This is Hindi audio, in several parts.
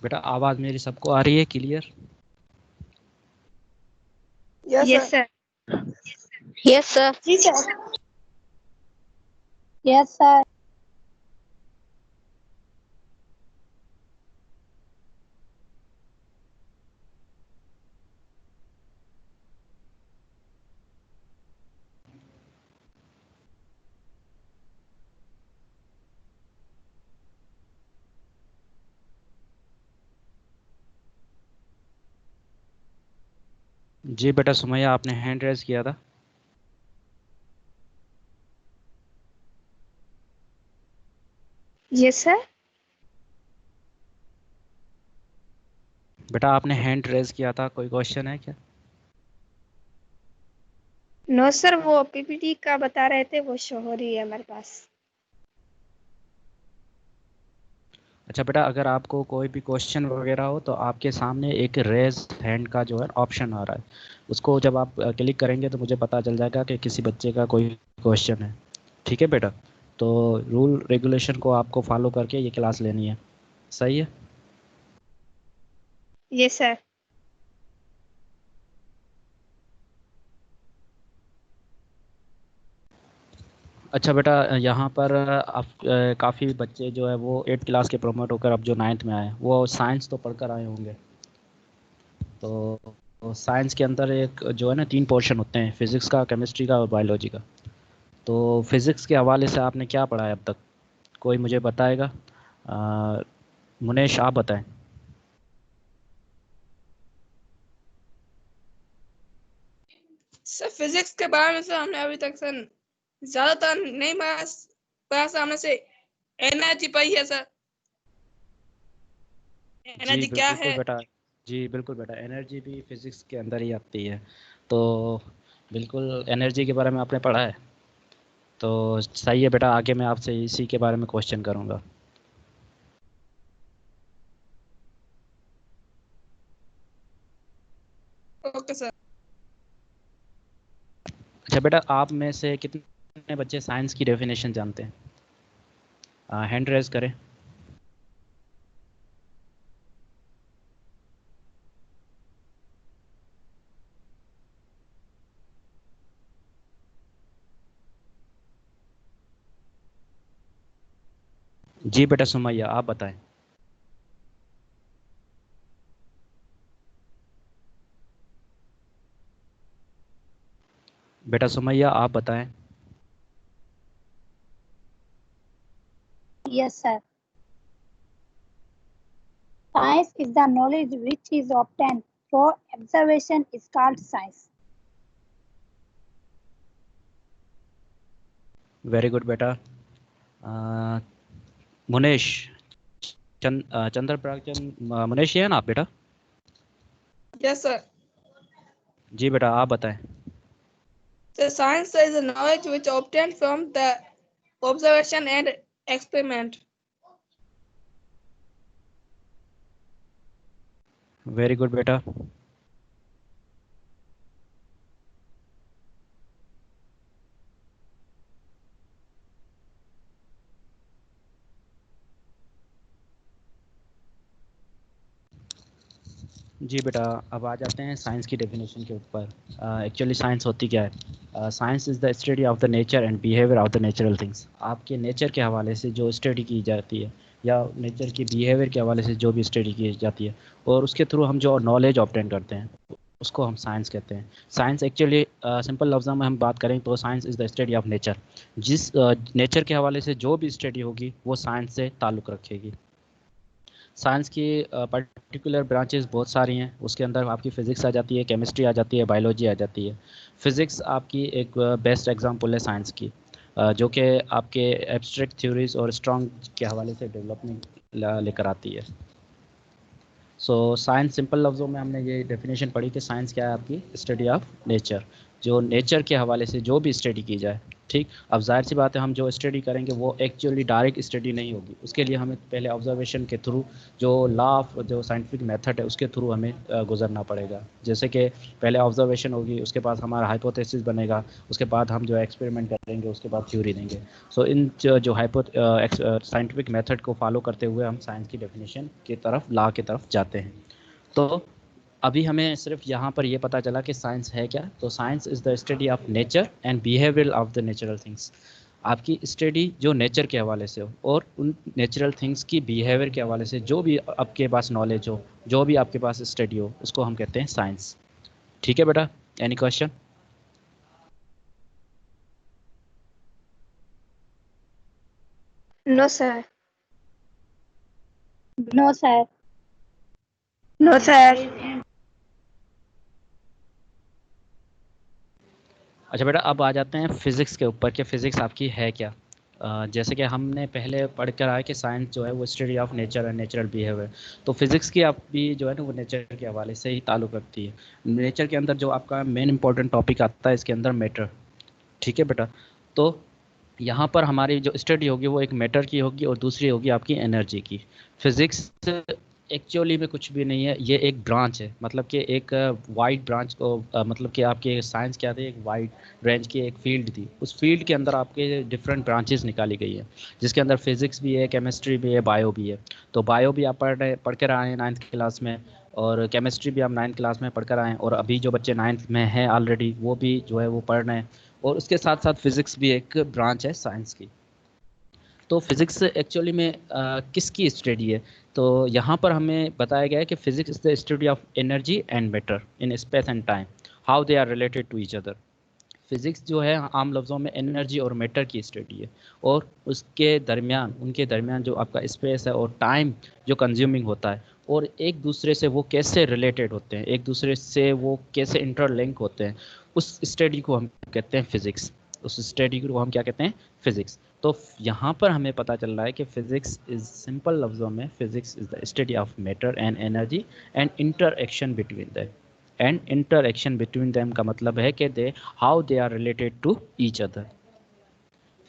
बेटा आवाज़ मेरी सबको आ रही है clear? Yes sir. Yes sir. जी सर। Yes sir. जी बेटा सुमैया आपने हैंड रेज किया था। Yes sir. बेटा आपने हैंड रेज किया था, कोई क्वेश्चन है क्या? नो सर, वो पीपीटी का बता रहे थे, वो शो हो रही है हमारे पास। अच्छा बेटा, अगर आपको कोई भी क्वेश्चन वगैरह हो तो आपके सामने एक रेज हैंड का जो है ऑप्शन आ रहा है, उसको जब आप क्लिक करेंगे तो मुझे पता चल जाएगा कि किसी बच्चे का कोई क्वेश्चन है। ठीक है बेटा, तो रूल रेगुलेशन को आपको फॉलो करके ये क्लास लेनी है, सही है? Yes sir. अच्छा बेटा, यहाँ पर आप काफ़ी बच्चे जो है वो 8 क्लास के प्रमोट होकर अब जो 9th में आए हैं, वो साइंस तो पढ़कर आए होंगे। तो साइंस के अंदर एक जो है ना 3 पोर्शन होते हैं, फिजिक्स का, केमिस्ट्री का और बायोलॉजी का। तो फिजिक्स के हवाले से आपने क्या पढ़ा है अब तक, कोई मुझे बताएगा? मुनेश आप बताएं। सर फिजिक्स के बारे में सर हमने अभी तक सर ज्यादातर नहीं पढ़ा सर, हमने से एनर्जी पढ़ी है सर। जी एनर्जी क्या बिल्कुल है। बेटा, जी बिल्कुल बेटा, एनर्जी भी फिजिक्स के अंदर ही आती है। तो बिल्कुल एनर्जी के बारे में आपने पढ़ा है, तो सही है बेटा, आगे मैं आपसे इसी के बारे में क्वेश्चन करूँगा। Okay sir. अच्छा बेटा, आप में से कितने बच्चे साइंस की डेफिनेशन जानते हैं? हैंड रेज करें। जी बेटा सुमैया आप बताएं। बेटा सुमैया आप बताएं। Yes, sir. Science is the knowledge which is obtained through observation is called science. Very good बेटा। मुनेश, चंद्र मुनेश, ये है ना आप बेटा? Yes sir. जी बेटा आप बताएं। The science is the knowledge which obtained from the observation and experiment. Very good बेटा। जी बेटा, अब आ जाते हैं साइंस की डेफिनेशन के ऊपर। एक्चुअली साइंस होती क्या है? Science is the study of the nature and behaviour of the natural things. आपके नेचर के हवाले से जो स्टडी की जाती है, या नेचर की बिहेवियर के हवाले से जो भी स्टडी की जाती है, और उसके थ्रू हम जो नॉलेज ऑब्टेन करते हैं, उसको हम साइंस कहते हैं। साइंस एक्चुअली सिंपल लफ्ज़ों में हम बात करें तो science is the study of nature. जिस नेचर के हवाले से जो भी स्टडी होगी वो साइंस से ताल्लुक़ रखेगी। साइंस की पर्टिकुलर ब्रांचेस बहुत सारी हैं, उसके अंदर आपकी फ़िज़िक्स आ जाती है, केमिस्ट्री आ जाती है, बायोलॉजी आ जाती है। फ़िज़िक्स आपकी एक बेस्ट एग्जांपल है साइंस की, जो कि आपके एब्स्ट्रैक्ट थ्योरीज और स्ट्रॉन्ग के हवाले से डेवलपमेंट लेकर आती है। सो साइंस सिंपल लफ्ज़ों में हमने ये डेफिनेशन पढ़ी कि साइंस क्या है? आपकी स्टडी ऑफ नेचर। जो नेचर के हवाले से जो भी स्टडी की जाए ठीक। अब जाहिर सी बात है हम जो स्टडी करेंगे वो एक्चुअली डायरेक्ट स्टडी नहीं होगी, उसके लिए हमें पहले ऑब्जर्वेशन के थ्रू जो लॉ ऑफ जो साइंटिफिक मेथड है उसके थ्रू हमें गुजरना पड़ेगा। जैसे कि पहले ऑब्जर्वेशन होगी, उसके बाद हमारा हाइपोथेसिस बनेगा, उसके बाद हम जो एक्सपेरिमेंट करेंगे, उसके बाद थ्योरी देंगे। सो इन जो साइंटिफिक मेथड को फॉलो करते हुए हम साइंस की डेफिनेशन की तरफ, लॉ की तरफ जाते हैं। तो अभी हमें सिर्फ यहाँ पर ये पता चला कि साइंस है क्या। तो science is the study of nature and behaviour of the natural things. आपकी स्टडी जो नेचर के हवाले से हो और उन नेचुरल थिंग्स की बिहेवियर के हवाले से जो भी आपके पास नॉलेज हो, जो भी आपके पास स्टडी हो, उसको हम कहते हैं साइंस। ठीक है बेटा, any question? No sir. No, sir. No sir. अच्छा बेटा, अब आ जाते हैं फिज़िक्स के ऊपर कि फ़िज़िक्स आपकी है क्या। जैसे कि हमने पहले पढ़ कर आया कि साइंस जो है वो study of nature and natural behaviour. तो फिज़िक्स की आप भी जो है ना वो नेचर के हवाले से ही ताल्लुक़ रखती है। नेचर के अंदर जो आपका मेन इंपॉर्टेंट टॉपिक आता है इसके अंदर मैटर। ठीक है बेटा। तो यहाँ पर हमारी जो स्टडी होगी वो एक मैटर की होगी और दूसरी होगी आपकी एनर्जी की। फिज़िक्स एक्चुअली में कुछ भी नहीं है, ये एक ब्रांच है, मतलब कि एक वाइड ब्रांच को मतलब कि आपके साइंस क्या थे, एक वाइड रेंज की एक फील्ड थी। उस फील्ड के अंदर आपके डिफरेंट ब्रांचेस निकाली गई है, जिसके अंदर फिज़िक्स भी है, केमिस्ट्री भी है, बायो भी है। तो बायो भी आप पढ़ कर आए हैं 9th क्लास में, और केमिस्ट्री भी आप 9th क्लास में पढ़ कर आए हैं, और अभी जो बच्चे 9th में हैं ऑलरेडी वो भी जो है वो पढ़ रहे हैं। और उसके साथ साथ फिज़िक्स भी एक ब्रांच है साइंस की। तो फिज़िक्स एक्चुअली में किसकी स्टडी है? तो यहाँ पर हमें बताया गया है कि physics is the study of energy and matter in space and time, how they are related to each other. Physics जो है आम लफ्ज़ों में एनर्जी और मैटर की स्टडी है, और उसके दरमियान, उनके दरमियान जो आपका स्पेस है और टाइम जो कंज्यूमिंग होता है, और एक दूसरे से वो कैसे रिलेटेड होते हैं, एक दूसरे से वो कैसे इंटरलिंक होते हैं, उस स्टडी को हम कहते हैं फिज़िक्स। उस स्टडी को हम क्या कहते हैं? फिज़िक्स। तो यहाँ पर हमें पता चल रहा है कि फिज़िक्स इज़, सिंपल लफ्ज़ों में, physics is the study of matter and energy and interaction between them. And interaction between them का मतलब है कि they how they are related to each other.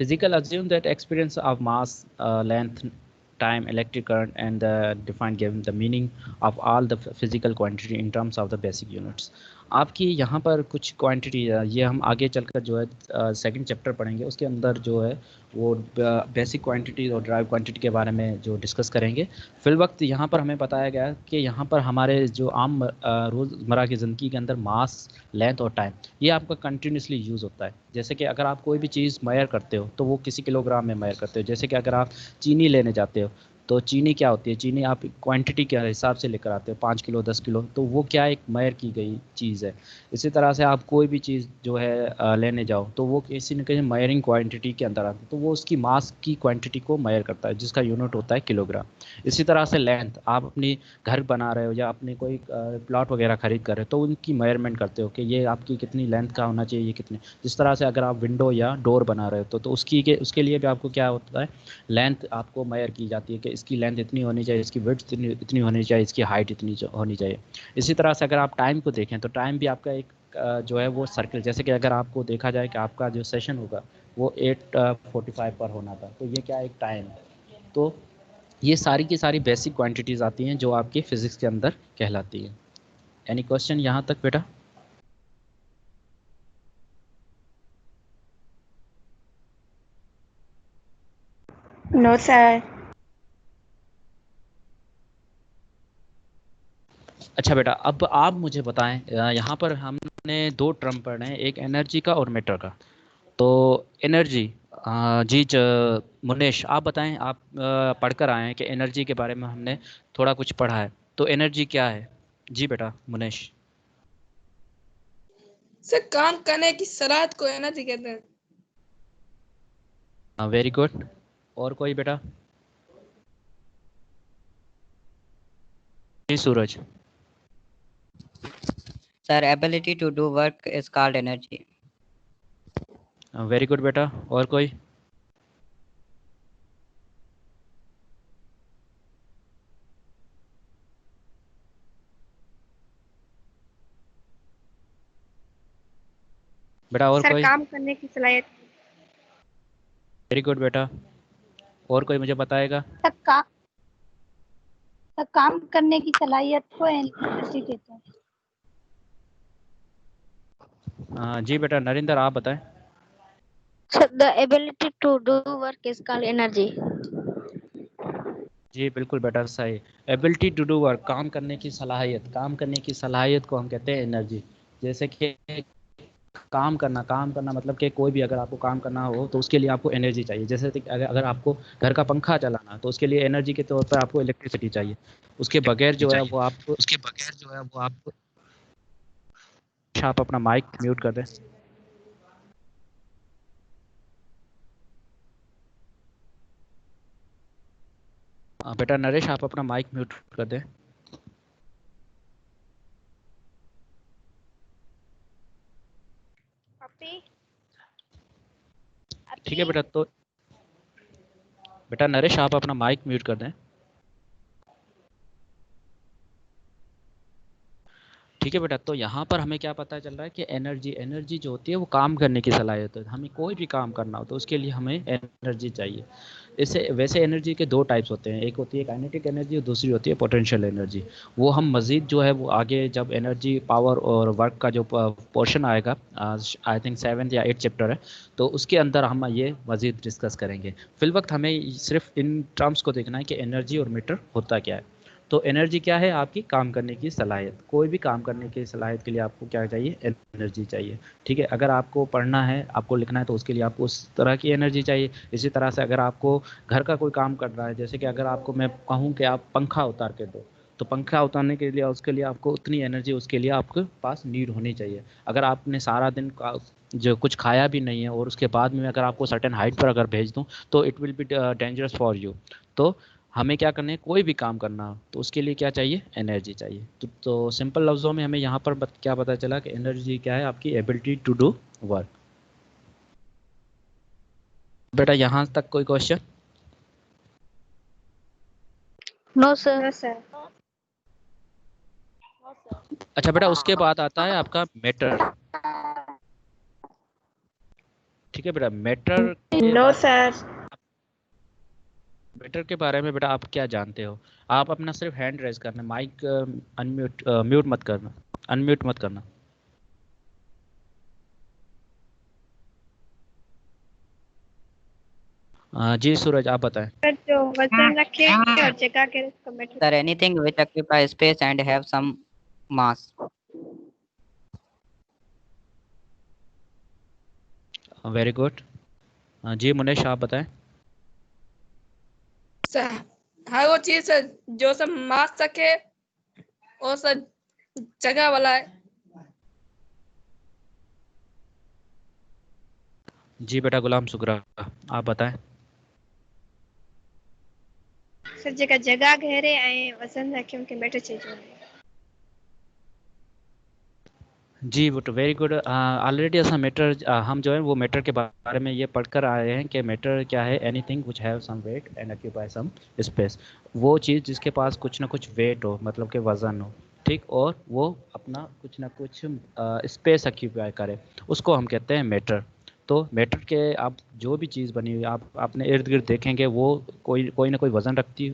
Physical assume that experience of mass, length, time, electric current, and the defined given the meaning of all the physical quantity in terms of the basic units. आपकी यहाँ पर कुछ क्वांटिटी, ये हम आगे चलकर जो है सेकंड चैप्टर पढ़ेंगे, उसके अंदर जो है वो बेसिक क्वांटिटी और ड्राइव क्वांटिटी के बारे में जो डिस्कस करेंगे। फिल वक्त यहाँ पर हमें बताया गया कि यहाँ पर हमारे जो आम रोज़मर्रा की ज़िंदगी के अंदर मास, लेंथ और टाइम, ये आपका कंटिन्यूसली यूज़ होता है। जैसे कि अगर आप कोई भी चीज़ मेजर करते हो तो वो किसी किलोग्राम में मेजर करते हो। जैसे कि अगर आप चीनी लेने जाते हो तो चीनी क्या होती है, चीनी आप क्वांटिटी के हिसाब से लेकर आते हो, 5 किलो 10 किलो, तो वो क्या एक मेजर की गई चीज़ है। इसी तरह से आप कोई भी चीज़ जो है लेने जाओ तो वो किसी न किसी मेजरिंग क्वांटिटी के अंदर आती है, तो वो उसकी मास की क्वांटिटी को मेजर करता है, जिसका यूनिट होता है किलोग्राम। इसी तरह से लेंथ, आप अपनी घर बना रहे हो या अपने कोई प्लॉट वगैरह खरीद कर रहे हो तो उनकी मेजरमेंट करते हो कि ये आपकी कितनी लेंथ का होना चाहिए, ये कितनी। जिस तरह से अगर आप विंडो या डोर बना रहे हो तो उसके लिए भी आपको क्या होता है, लेंथ आपको मेजर की जाती है कि इसकी लेंथ इतनी होनी चाहिए, इसकी विड्थ इतनी होनी चाहिए, इसकी हाइट इतनी होनी चाहिए। इसी तरह से अगर आप टाइम को देखें तो टाइम भी आपका एक जो है वो सर्कल, जैसे कि अगर आपको देखा जाए कि आपका जो सेशन होगा वो 8:45 पर होना था, तो ये क्या एक टाइम है। तो ये सारी की सारी बेसिक क्वांटिटीज़ आती हैं जो आपकी फ़िज़िक्स के अंदर कहलाती है। एनी क्वेश्चन यहाँ तक बेटा? No sir. अच्छा बेटा, अब आप मुझे बताएं, यहाँ पर हमने दो टर्म पढ़े हैं, एक एनर्जी का और मैटर का। तो एनर्जी, जी मुनेश आप बताएं, आप पढ़कर आए हैं कि एनर्जी के बारे में हमने थोड़ा कुछ पढ़ा है, तो एनर्जी क्या है? जी बेटा मुनेश। सर काम करने की सलाह को एनर्जी कहते हैं। Very good. और कोई बेटा? जी सूरज। Sir, ability to do work is called energy. Very good बेटा। और कोई? बेटा और सर कोई? काम करने की सलाहियत। वेरी गुड बेटा। और कोई मुझे बताएगा? काम करने की सलाहियत को एनर्जी कहते हैं। जी बेटा नरेंद्र आप बताएं। So the ability to do work is called energy. जी बिल्कुल बेटा सही। एबिलिटी टू डू वर्क, काम करने की सलाहियत, काम करने की सलाहियत को हम कहते हैं एनर्जी। जैसे कि काम करना मतलब कि कोई भी अगर आपको काम करना हो तो उसके लिए आपको एनर्जी चाहिए। जैसे कि अगर आपको घर का पंखा चलाना तो उसके लिए एनर्जी के तौर पर आपको इलेक्ट्रिसिटी चाहिए। उसके बगैर जो है वो आप आप अपना माइक म्यूट कर दें। बेटा नरेश आप अपना माइक म्यूट कर दें। ठीक है बेटा। तो बेटा नरेश आप अपना माइक म्यूट कर दें। ठीक है बेटा। तो यहाँ पर हमें क्या पता चल रहा है कि एनर्जी जो होती है वो काम करने की सलाहियत है। हमें कोई भी काम करना हो तो उसके लिए हमें एनर्जी चाहिए। इससे वैसे एनर्जी के दो टाइप्स होते हैं, एक होती है काइनेटिक एनर्जी और दूसरी होती है पोटेंशियल एनर्जी। वो हम मज़ीद जो है वो आगे जब एनर्जी पावर और वर्क का जो पोर्शन आएगा, आई थिंक 7th या 8th चैप्टर है, तो उसके अंदर हम ये मज़ीद डिस्कस करेंगे। फिल वक्त हमें सिर्फ इन टर्म्स को देखना है कि एनर्जी और मैटर होता क्या है। तो एनर्जी क्या है? आपकी काम करने की सलाहियत। कोई भी काम करने की सलाहियत के लिए आपको क्या चाहिए? एनर्जी चाहिए। ठीक है। अगर आपको पढ़ना है, आपको लिखना है, तो उसके लिए आपको उस तरह की एनर्जी चाहिए। इसी तरह से अगर आपको घर का कोई काम करना है, जैसे कि अगर आपको मैं कहूँ कि आप पंखा उतार के दो, तो पंखा उतारने के लिए उसके लिए आपको उतनी एनर्जी उसके लिए आपके पास नीड होनी चाहिए। अगर आपने सारा दिन का जो कुछ खाया भी नहीं है और उसके बाद में अगर आपको सर्टेन हाइट पर अगर भेज दूँ तो it will be dangerous for you. तो हमें क्या करना है? कोई भी काम करना हो तो उसके लिए क्या चाहिए? एनर्जी चाहिए। तो सिंपल लफ्ज़ों में हमें यहाँ पर क्या पता चला कि एनर्जी क्या है? आपकी एबिलिटी टू डू वर्क। बेटा यहाँ तक कोई question? No, sir. No sir. अच्छा बेटा, उसके बाद आता है आपका मैटर। ठीक है बेटा। मैटर के नो सर। मैटर के बारे में बेटा आप क्या जानते हो? आप अपना सिर्फ हैंड रेज करना, माइक अनम्यूट म्यूट मत करना, अनम्यूट मत करना। जी सूरज आप बताएं। सर जो वजन रखे और जगह के उसको matter. Sir, anything which occupy space and have some mass. Very good. जी मुनेश आप बताएं। सर हर वो चीज सर जो सब मार सके और सर जगह वाला है। जी बेटा गुलाम शुक्रा आप बताएं। सर जगह जगह घेरे ऐं वजन रखे उनके मैटर चाहिए। जी वो तो वेरी गुड। ऑलरेडी ऐसा मैटर हम जो है वो मैटर के बारे में ये पढ़कर आए हैं कि मैटर क्या है? Anything which have some weight and occupy some space. वो चीज़ जिसके पास कुछ ना कुछ वेट हो, मतलब कि वज़न हो, ठीक, और वो अपना कुछ ना कुछ स्पेस ऑक्यूपाई करे, उसको हम कहते हैं मैटर। तो मैटर के आप जो भी चीज़ बनी हुई आप अपने इर्द गिर्द देखेंगे वो कोई ना कोई वज़न रखती,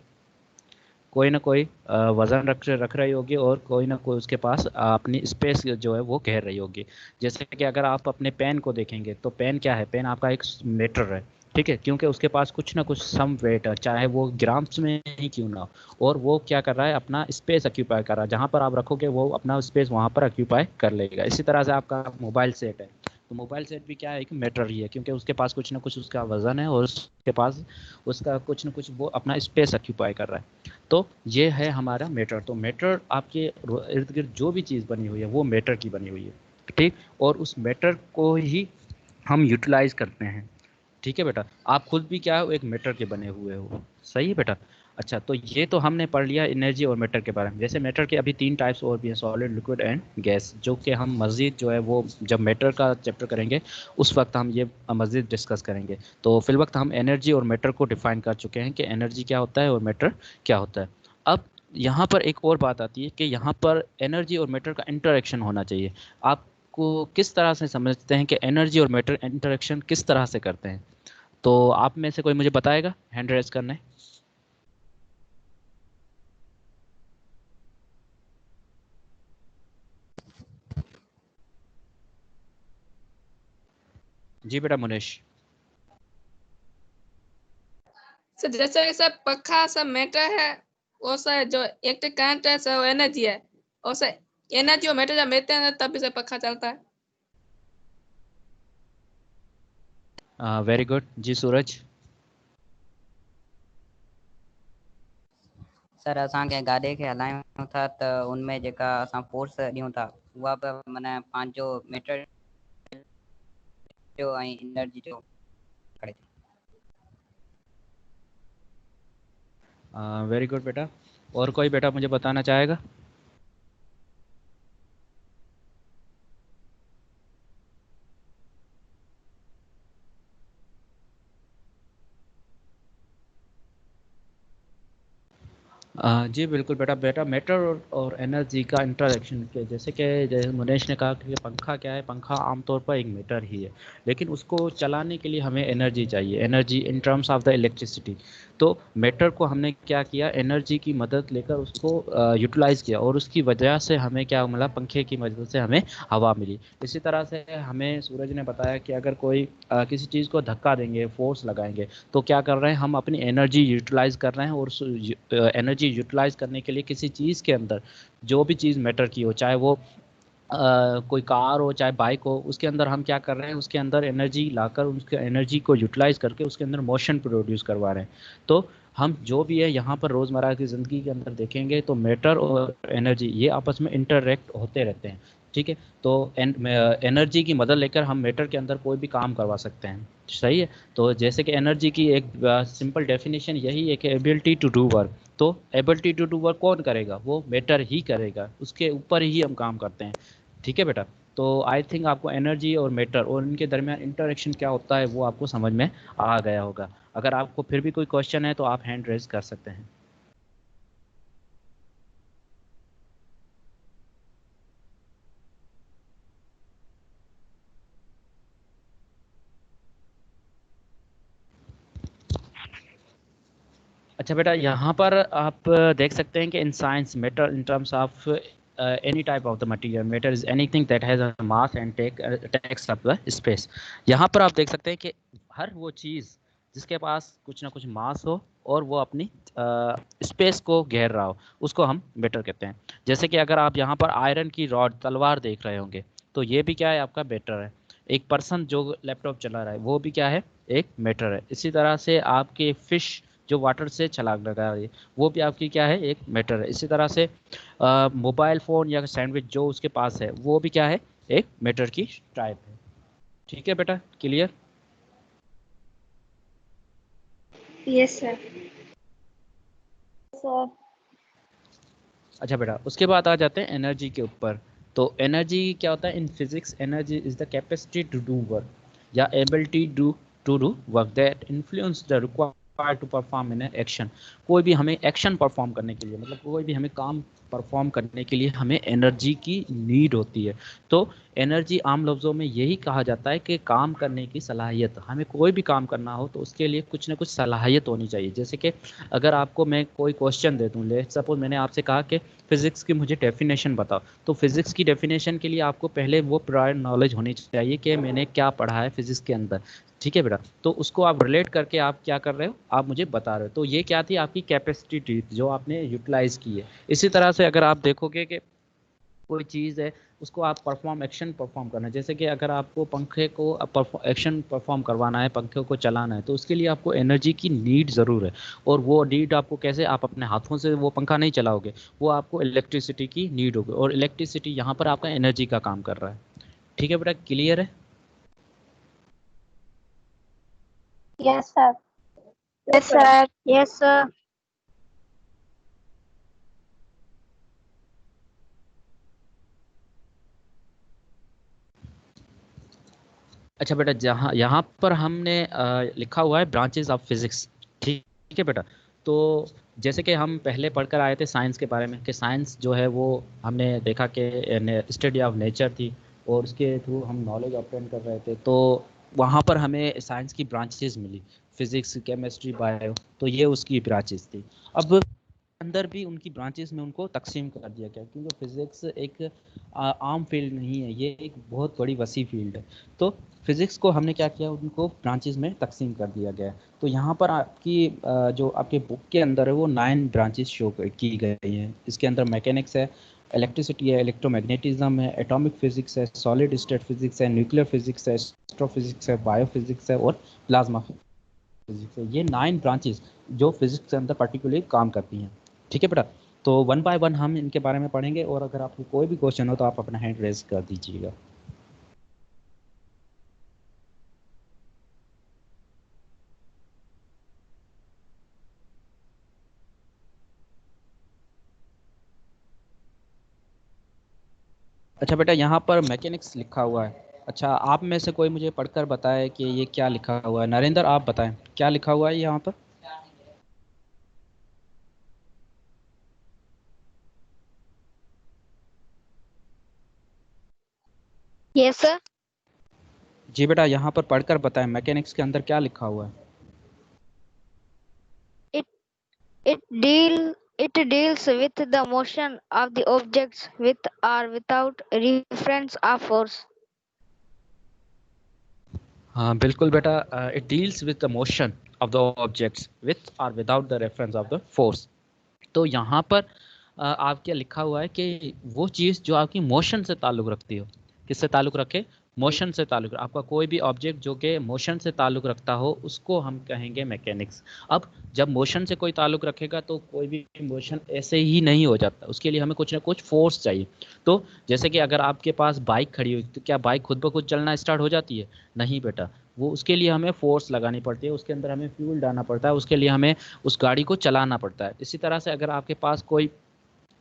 कोई ना कोई वज़न रख रही होगी और कोई ना कोई उसके पास अपनी स्पेस जो है वो घेर रही होगी। जैसे कि अगर आप अपने पेन को देखेंगे तो पेन क्या है? पेन आपका एक मैटर है, ठीक है, क्योंकि उसके पास कुछ ना कुछ सम वेट है, चाहे वो ग्राम्स में ही क्यों ना हो, और वो क्या कर रहा है? अपना स्पेस ऑक्यूपाई कर रहा है। जहाँ पर आप रखोगे वो अपना स्पेस वहाँ पर ऑक्यूपाई कर लेगा। इसी तरह से आपका मोबाइल सेट है, तो मोबाइल सेट भी क्या है? एक मैटर ही है, क्योंकि उसके पास कुछ ना कुछ उसका वज़न है और उसके पास उसका कुछ ना कुछ वो अपना स्पेस ऑक्यूपाई कर रहा है। तो ये है हमारा मैटर। तो मैटर आपके इर्द गिर्द जो भी चीज़ बनी हुई है वो मैटर की बनी हुई है, ठीक, और उस मैटर को ही हम यूटिलाइज करते हैं। ठीक है बेटा। आप खुद भी क्या हो? एक मैटर के बने हुए हो। सही है बेटा। अच्छा, तो ये तो हमने पढ़ लिया एनर्जी और मैटर के बारे में। जैसे मैटर के अभी 3 टाइप्स और भी हैं, सॉलिड, लिक्विड एंड गैस, जो कि हम मज़ीद जो है वो जब मैटर का चैप्टर करेंगे उस वक्त हम ये मज़ीद डिस्कस करेंगे। तो फिल वक्त हम एनर्जी और मैटर को डिफ़ाइन कर चुके हैं कि एनर्जी क्या होता है और मैटर क्या होता है। अब यहाँ पर एक और बात आती है कि यहाँ पर एनर्जी और मैटर का इंटरेक्शन होना चाहिए। आपको किस तरह से समझते हैं कि एनर्जी और मैटर इंटरेक्शन किस तरह से करते हैं? तो आप में से कोई मुझे बताएगा, हैंड रेज करना है। जी बेटा मुनेश। सर जैसे कि सर पंखा सब मैटर है, वो सर जो इलेक्ट्रिक करंट है सर वो एनर्जी है, और सर एनर्जी और मैटर जब मिलते हैं तभी सर पंखा चलता है। Very good. जी सूरज। सर असांखे गाॾी खे हलायूं था त उनमें जेका असां फोर्स ॾियूं था उहा बि माना पंहिंजो मीटर जो ऐं एनर्जी जो करे थी। वेरी गुड बेटा। और कोई बेटा मुझे बताना चाहेगा? जी बिल्कुल बेटा। बेटा मैटर और एनर्जी का इंटरेक्शन के जैसे कि मुनेश ने कहा कि पंखा क्या है, पंखा आमतौर पर एक मैटर ही है, लेकिन उसको चलाने के लिए हमें एनर्जी चाहिए, energy in terms of the electricity. तो मैटर को हमने क्या किया, एनर्जी की मदद लेकर उसको यूटिलाइज़ किया, और उसकी वजह से हमें क्या मिला, पंखे की मदद से हमें हवा मिली। इसी तरह से हमें सूरज ने बताया कि अगर कोई किसी चीज़ को धक्का देंगे, फोर्स लगाएंगे, तो क्या कर रहे हैं, हम अपनी एनर्जी यूटिलाइज कर रहे हैं, और एनर्जी यूटिलाइज करने के लिए किसी चीज़ के अंदर जो भी चीज़ मैटर की हो, चाहे वो कोई कार हो चाहे बाइक हो, उसके अंदर हम क्या कर रहे हैं, उसके अंदर एनर्जी लाकर उसके एनर्जी को यूटिलाइज करके उसके अंदर मोशन प्रोड्यूस करवा रहे हैं। तो हम जो भी है यहाँ पर रोज़मर्रा की ज़िंदगी के अंदर देखेंगे तो मैटर और एनर्जी ये आपस में इंटररेक्ट होते रहते हैं। ठीक है, तो एनर्जी की मदद लेकर हम मैटर के अंदर कोई भी काम करवा सकते हैं। सही है। तो जैसे कि एनर्जी की एक सिंपल डेफिनेशन यही है कि एबिलिटी टू डू वर्क। तो एबिलिटी टू डू वर्क कौन करेगा, वो मैटर ही करेगा, उसके ऊपर ही हम काम करते हैं। ठीक है बेटा। तो आई थिंक आपको एनर्जी और मैटर और इनके दरमियान इंटरेक्शन क्या होता है वो आपको समझ में आ गया होगा। अगर आपको फिर भी कोई क्वेश्चन है तो आप हैंड रेज कर सकते हैं। अच्छा बेटा, यहाँ पर आप देख सकते हैं कि in science matter in terms of any type of the material, matter is anything that has a mass and takes up the space। यहाँ पर आप देख सकते हैं कि हर वो चीज़ जिसके पास कुछ ना कुछ मास हो और वो अपनी स्पेस को घेर रहा हो, उसको हम मैटर कहते हैं। जैसे कि अगर आप यहाँ पर आयरन की रॉड तलवार देख रहे होंगे, तो ये भी क्या है, आपका मैटर है। एक पर्सन जो लैपटॉप चला रहा है वो भी क्या है, एक मैटर है। इसी तरह से आपके फिश जो वाटर से छलांग लगा रही है वो भी आपकी क्या है, एक मैटर है। इसी तरह से मोबाइल फ़ोन या सैंडविच जो उसके पास है वो भी क्या है, एक मैटर की टाइप है। ठीक है बेटा, क्लियर? Yes sir. सर अच्छा बेटा, उसके बाद आ जाते हैं एनर्जी के ऊपर। तो एनर्जी क्या होता है in physics, energy is the capacity to do work या ability to do work that influence the required to perform in action. कोई भी हमें एक्शन परफॉर्म करने के लिए, मतलब कोई भी हमें काम परफॉर्म करने के लिए हमें एनर्जी की नीड होती है। तो एनर्जी आम लफ्ज़ों में यही कहा जाता है कि काम करने की सलाहियत। हमें कोई भी काम करना हो तो उसके लिए कुछ ना कुछ सलाहियत होनी चाहिए। जैसे कि अगर आपको मैं कोई क्वेश्चन दे दूँ, ले सपोज मैंने आपसे कहा कि फ़िज़िक्स की मुझे डेफिनेशन बताओ, तो फिज़िक्स की डेफिनेशन के लिए आपको पहले वो प्रायर नॉलेज होनी चाहिए कि मैंने क्या पढ़ा है फिज़िक्स के अंदर। ठीक है बेटा, तो उसको आप रिलेट करके आप क्या कर रहे हो, आप मुझे बता रहे हो। तो ये क्या थी, आपकी कैपेसिटी थी जो आपने यूटिलाइज़ की है। इसी तरह से अगर आप देखोगे कि कोई चीज़ है उसको आप एक्शन परफॉर्म करना है, जैसे कि अगर आपको पंखे को एक्शन परफॉर्म करवाना है, पंखे को चलाना है, तो उसके लिए आपको एनर्जी की नीड ज़रूर है। और वो नीड आपको कैसे, आप अपने हाथों से वो पंखा नहीं चलाओगे, वो आपको इलेक्ट्रिसिटी की नीड होगी, और इलेक्ट्रिसिटी यहाँ पर आपका एनर्जी का काम कर रहा है। ठीक है बेटा, क्लियर है? Yes sir. Yes, sir. Yes, sir. अच्छा बेटा, जहाँ यहाँ पर हमने लिखा हुआ है ब्रांचेस ऑफ फिजिक्स। ठीक है बेटा। तो जैसे कि हम पहले पढ़कर आए थे साइंस के बारे में, कि साइंस जो है वो हमने देखा कि स्टडी ऑफ नेचर थी, और उसके थ्रू हम नॉलेज ऑब्टेन कर रहे थे। तो वहाँ पर हमें साइंस की ब्रांचेस मिली, फिजिक्स, केमिस्ट्री, बायो, तो ये उसकी ब्रांचेस थी। अब अंदर भी उनकी ब्रांचेस में उनको तकसीम कर दिया गया, क्योंकि फिजिक्स एक आम फील्ड नहीं है, ये एक बहुत बड़ी वसी फील्ड है। तो फिजिक्स को हमने क्या किया, उनको ब्रांचेस में तकसीम कर दिया गया है। तो यहाँ पर आपकी जो आपके बुक के अंदर है वो 9 ब्रांचेस शो की गई हैं। इसके अंदर मैकेनिक्स है, इलेक्ट्रिसिटी है, इलेक्ट्रोमैग्नेटिज्म है, एटॉमिक फिजिक्स है, सॉलिड स्टेट फिजिक्स है, न्यूक्लियर फिजिक्स है, एस्ट्रोफिजिक्स है, बायोफिजिक्स है और प्लाज्मा फिजिक्स है। ये 9 ब्रांचेस जो फिजिक्स के अंदर पर्टिकुलरली काम करती हैं। ठीक है बेटा, तो वन बाय वन हम इनके बारे में पढ़ेंगे, और अगर आपको कोई भी क्वेश्चन हो तो आप अपना हैंड रेज कर दीजिएगा। अच्छा बेटा, यहाँ पर मैकेनिक्स लिखा हुआ है। अच्छा, आप में से कोई मुझे पढ़कर बताए कि ये क्या लिखा हुआ है। नरेंद्र, आप बताएं क्या लिखा हुआ है यहाँ पर। Yes, sir. जी बेटा, यहाँ पर पढ़कर बताएं मैकेनिक्स के अंदर क्या लिखा हुआ है। It it deals with the motion of the objects with or without reference of force. हाँ बिल्कुल बेटा, it deals with the motion of the objects with और without the reference of the force. तो यहाँ पर आपके लिखा हुआ है कि वो चीज़ जो आपकी मोशन से ताल्लुक़ रखती हो। किससे ताल्लुक़ रखे? मोशन से ताल्लुक़। आपका कोई भी ऑब्जेक्ट जो कि मोशन से ताल्लुक़ रखता हो उसको हम कहेंगे मैकेनिक्स। अब जब मोशन से कोई ताल्लुक़ रखेगा तो कोई भी मोशन ऐसे ही नहीं हो जाता, उसके लिए हमें कुछ ना कुछ फोर्स चाहिए। तो जैसे कि अगर आपके पास बाइक खड़ी हुई तो क्या बाइक खुद ब खुद चलना स्टार्ट हो जाती है? नहीं बेटा, वो उसके लिए हमें फोर्स लगानी पड़ती है, उसके अंदर हमें फ्यूल डालना पड़ता है, उसके लिए हमें उस गाड़ी को चलाना पड़ता है। इसी तरह से अगर आपके पास कोई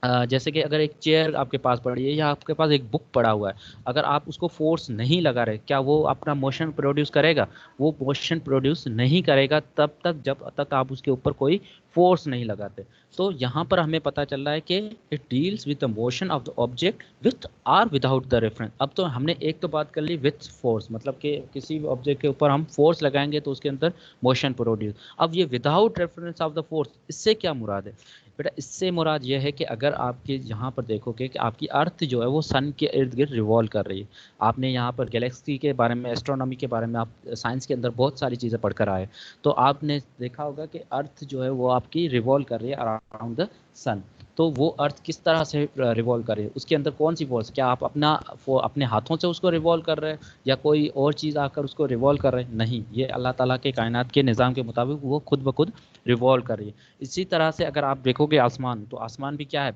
जैसे कि अगर एक चेयर आपके पास पड़ी है या आपके पास एक बुक पड़ा हुआ है, अगर आप उसको फोर्स नहीं लगा रहे, क्या वो अपना मोशन प्रोड्यूस करेगा? वो मोशन प्रोड्यूस नहीं करेगा तब तक जब तक आप उसके ऊपर कोई फोर्स नहीं लगाते। तो यहाँ पर हमें पता चल रहा है कि it deals with the motion of the object with or without the reference. अब तो हमने एक तो बात कर ली विथ फोर्स, मतलब कि किसी भी ऑब्जेक्ट के ऊपर हम फोर्स लगाएंगे तो उसके अंदर मोशन प्रोड्यूस। अब ये without reference of the force, इससे क्या मुराद है बेटा? इससे मुराद ये है कि अगर आपके यहाँ पर देखोगे कि आपकी अर्थ जो है वो सन के इर्द गिर्द रिवॉल्व कर रही है। आपने यहाँ पर गैलेक्सी के बारे में, एस्ट्रोनॉमी के बारे में आप साइंस के अंदर बहुत सारी चीज़ें पढ़कर आए, तो आपने देखा होगा कि अर्थ जो है वो आपकी रिवॉल्व कर रही है अराउंड द सन। तो वो अर्थ किस तरह से रिवॉल्व कर रही है, उसके अंदर कौन सी फोर्स? क्या आप अपने हाथों से उसको रिवॉल्व कर रहे हैं या कोई और चीज़ आकर उसको रिवॉल्व कर रहे हैं? नहीं, ये अल्लाह ताला के कायनात के निज़ाम के मुताबिक वो खुद ब खुद रिवॉल्व कर रही है। इसी तरह से अगर आप देखोगे आसमान, तो आसमान भी क्या है?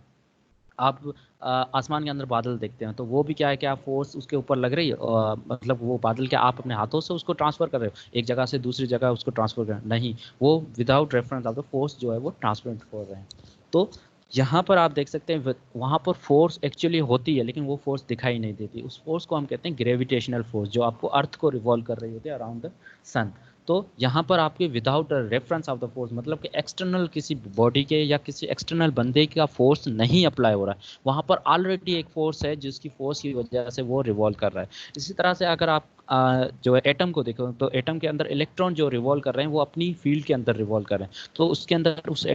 आप आसमान के अंदर बादल देखते हैं तो वो भी क्या है कि आप फोर्स उसके ऊपर लग रही है, मतलब वो बादल क्या आप अपने हाथों से उसको ट्रांसफ़र कर रहे हो एक जगह से दूसरी जगह उसको ट्रांसफ़र कर रहे हो? नहीं, वो without reference of the force जो है वो ट्रांसफर कर रहे हैं। तो यहाँ पर आप देख सकते हैं वहाँ पर फोर्स एक्चुअली होती है लेकिन वो फोर्स दिखाई नहीं देती। उस फोर्स को हम कहते हैं ग्रेविटेशनल फोर्स, जो आपको अर्थ को रिवॉल्व कर रही होती है अराउंड द सन। तो यहाँ पर आपके without reference of the force, मतलब कि एक्सटर्नल किसी बॉडी के या किसी एक्सटर्नल बंदे का फोर्स नहीं अप्लाई हो रहा है, वहाँ पर ऑलरेडी एक फोर्स है जिसकी फोर्स की वजह से वो रिवॉल्व कर रहा है। इसी तरह से अगर आप जो है एटम को देखो तो एटम के अंदर इलेक्ट्रॉन जो रिवॉल्व कर रहे हैं वो अपनी फील्ड के अंदर रिवॉल्व कर रहे हैं। तो उसके अंदर उस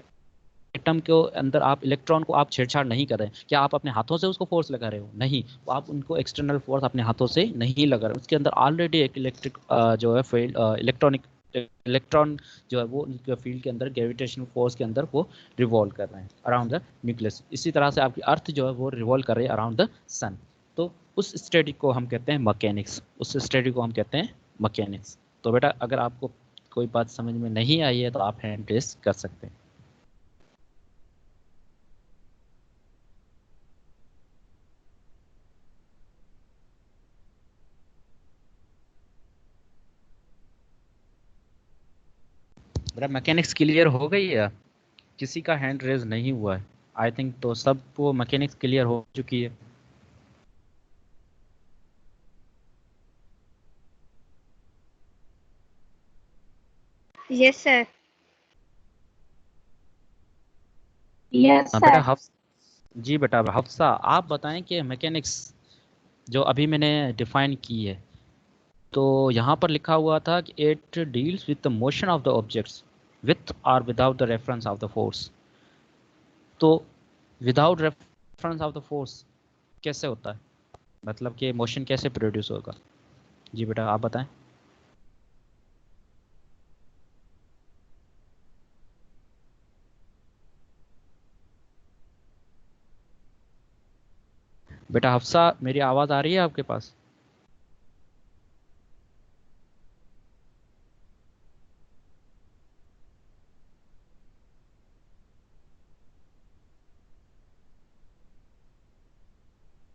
एटम के अंदर आप इलेक्ट्रॉन को आप छेड़छाड़ नहीं कर रहे हैं। क्या आप अपने हाथों से उसको फोर्स लगा रहे हो? नहीं, आप उनको एक्सटर्नल फोर्स अपने हाथों से नहीं लगा रहे। उसके अंदर ऑलरेडी एक इलेक्ट्रिक जो है फील्ड, इलेक्ट्रॉन जो है वो उनके फील्ड के अंदर ग्रेविटेशनल फोर्स के अंदर वो रिवॉल्व कर रहे हैं अराउंड द न्यूक्लियस। इसी तरह से आपकी अर्थ जो है वो रिवॉल्व कर रही है अराउंड द सन। तो उस स्टडी को हम कहते हैं मैकेनिक्स, उस स्टडी को हम कहते हैं मैकेनिक्स। तो बेटा अगर आपको कोई बात समझ में नहीं आई है तो आप हैंड रेस कर सकते हैं। मेरा मैकेनिक्स क्लियर हो गई है? किसी का हैंड रेज नहीं हुआ है आई थिंक, तो सबको मैकेनिक्स क्लियर हो चुकी है। Yes sir. यस बेटा सर। जी बेटा हफ्सा, आप बताएं कि मैकेनिक्स जो अभी मैंने डिफाइन की है तो यहाँ पर लिखा हुआ था कि it deals with the motion of the objects with और without the reference of the force. तो without reference of the force कैसे होता है, मतलब कि मोशन कैसे प्रोड्यूस होगा? जी बेटा आप बताएं। बेटा हफ्सा, मेरी आवाज़ आ रही है आपके पास?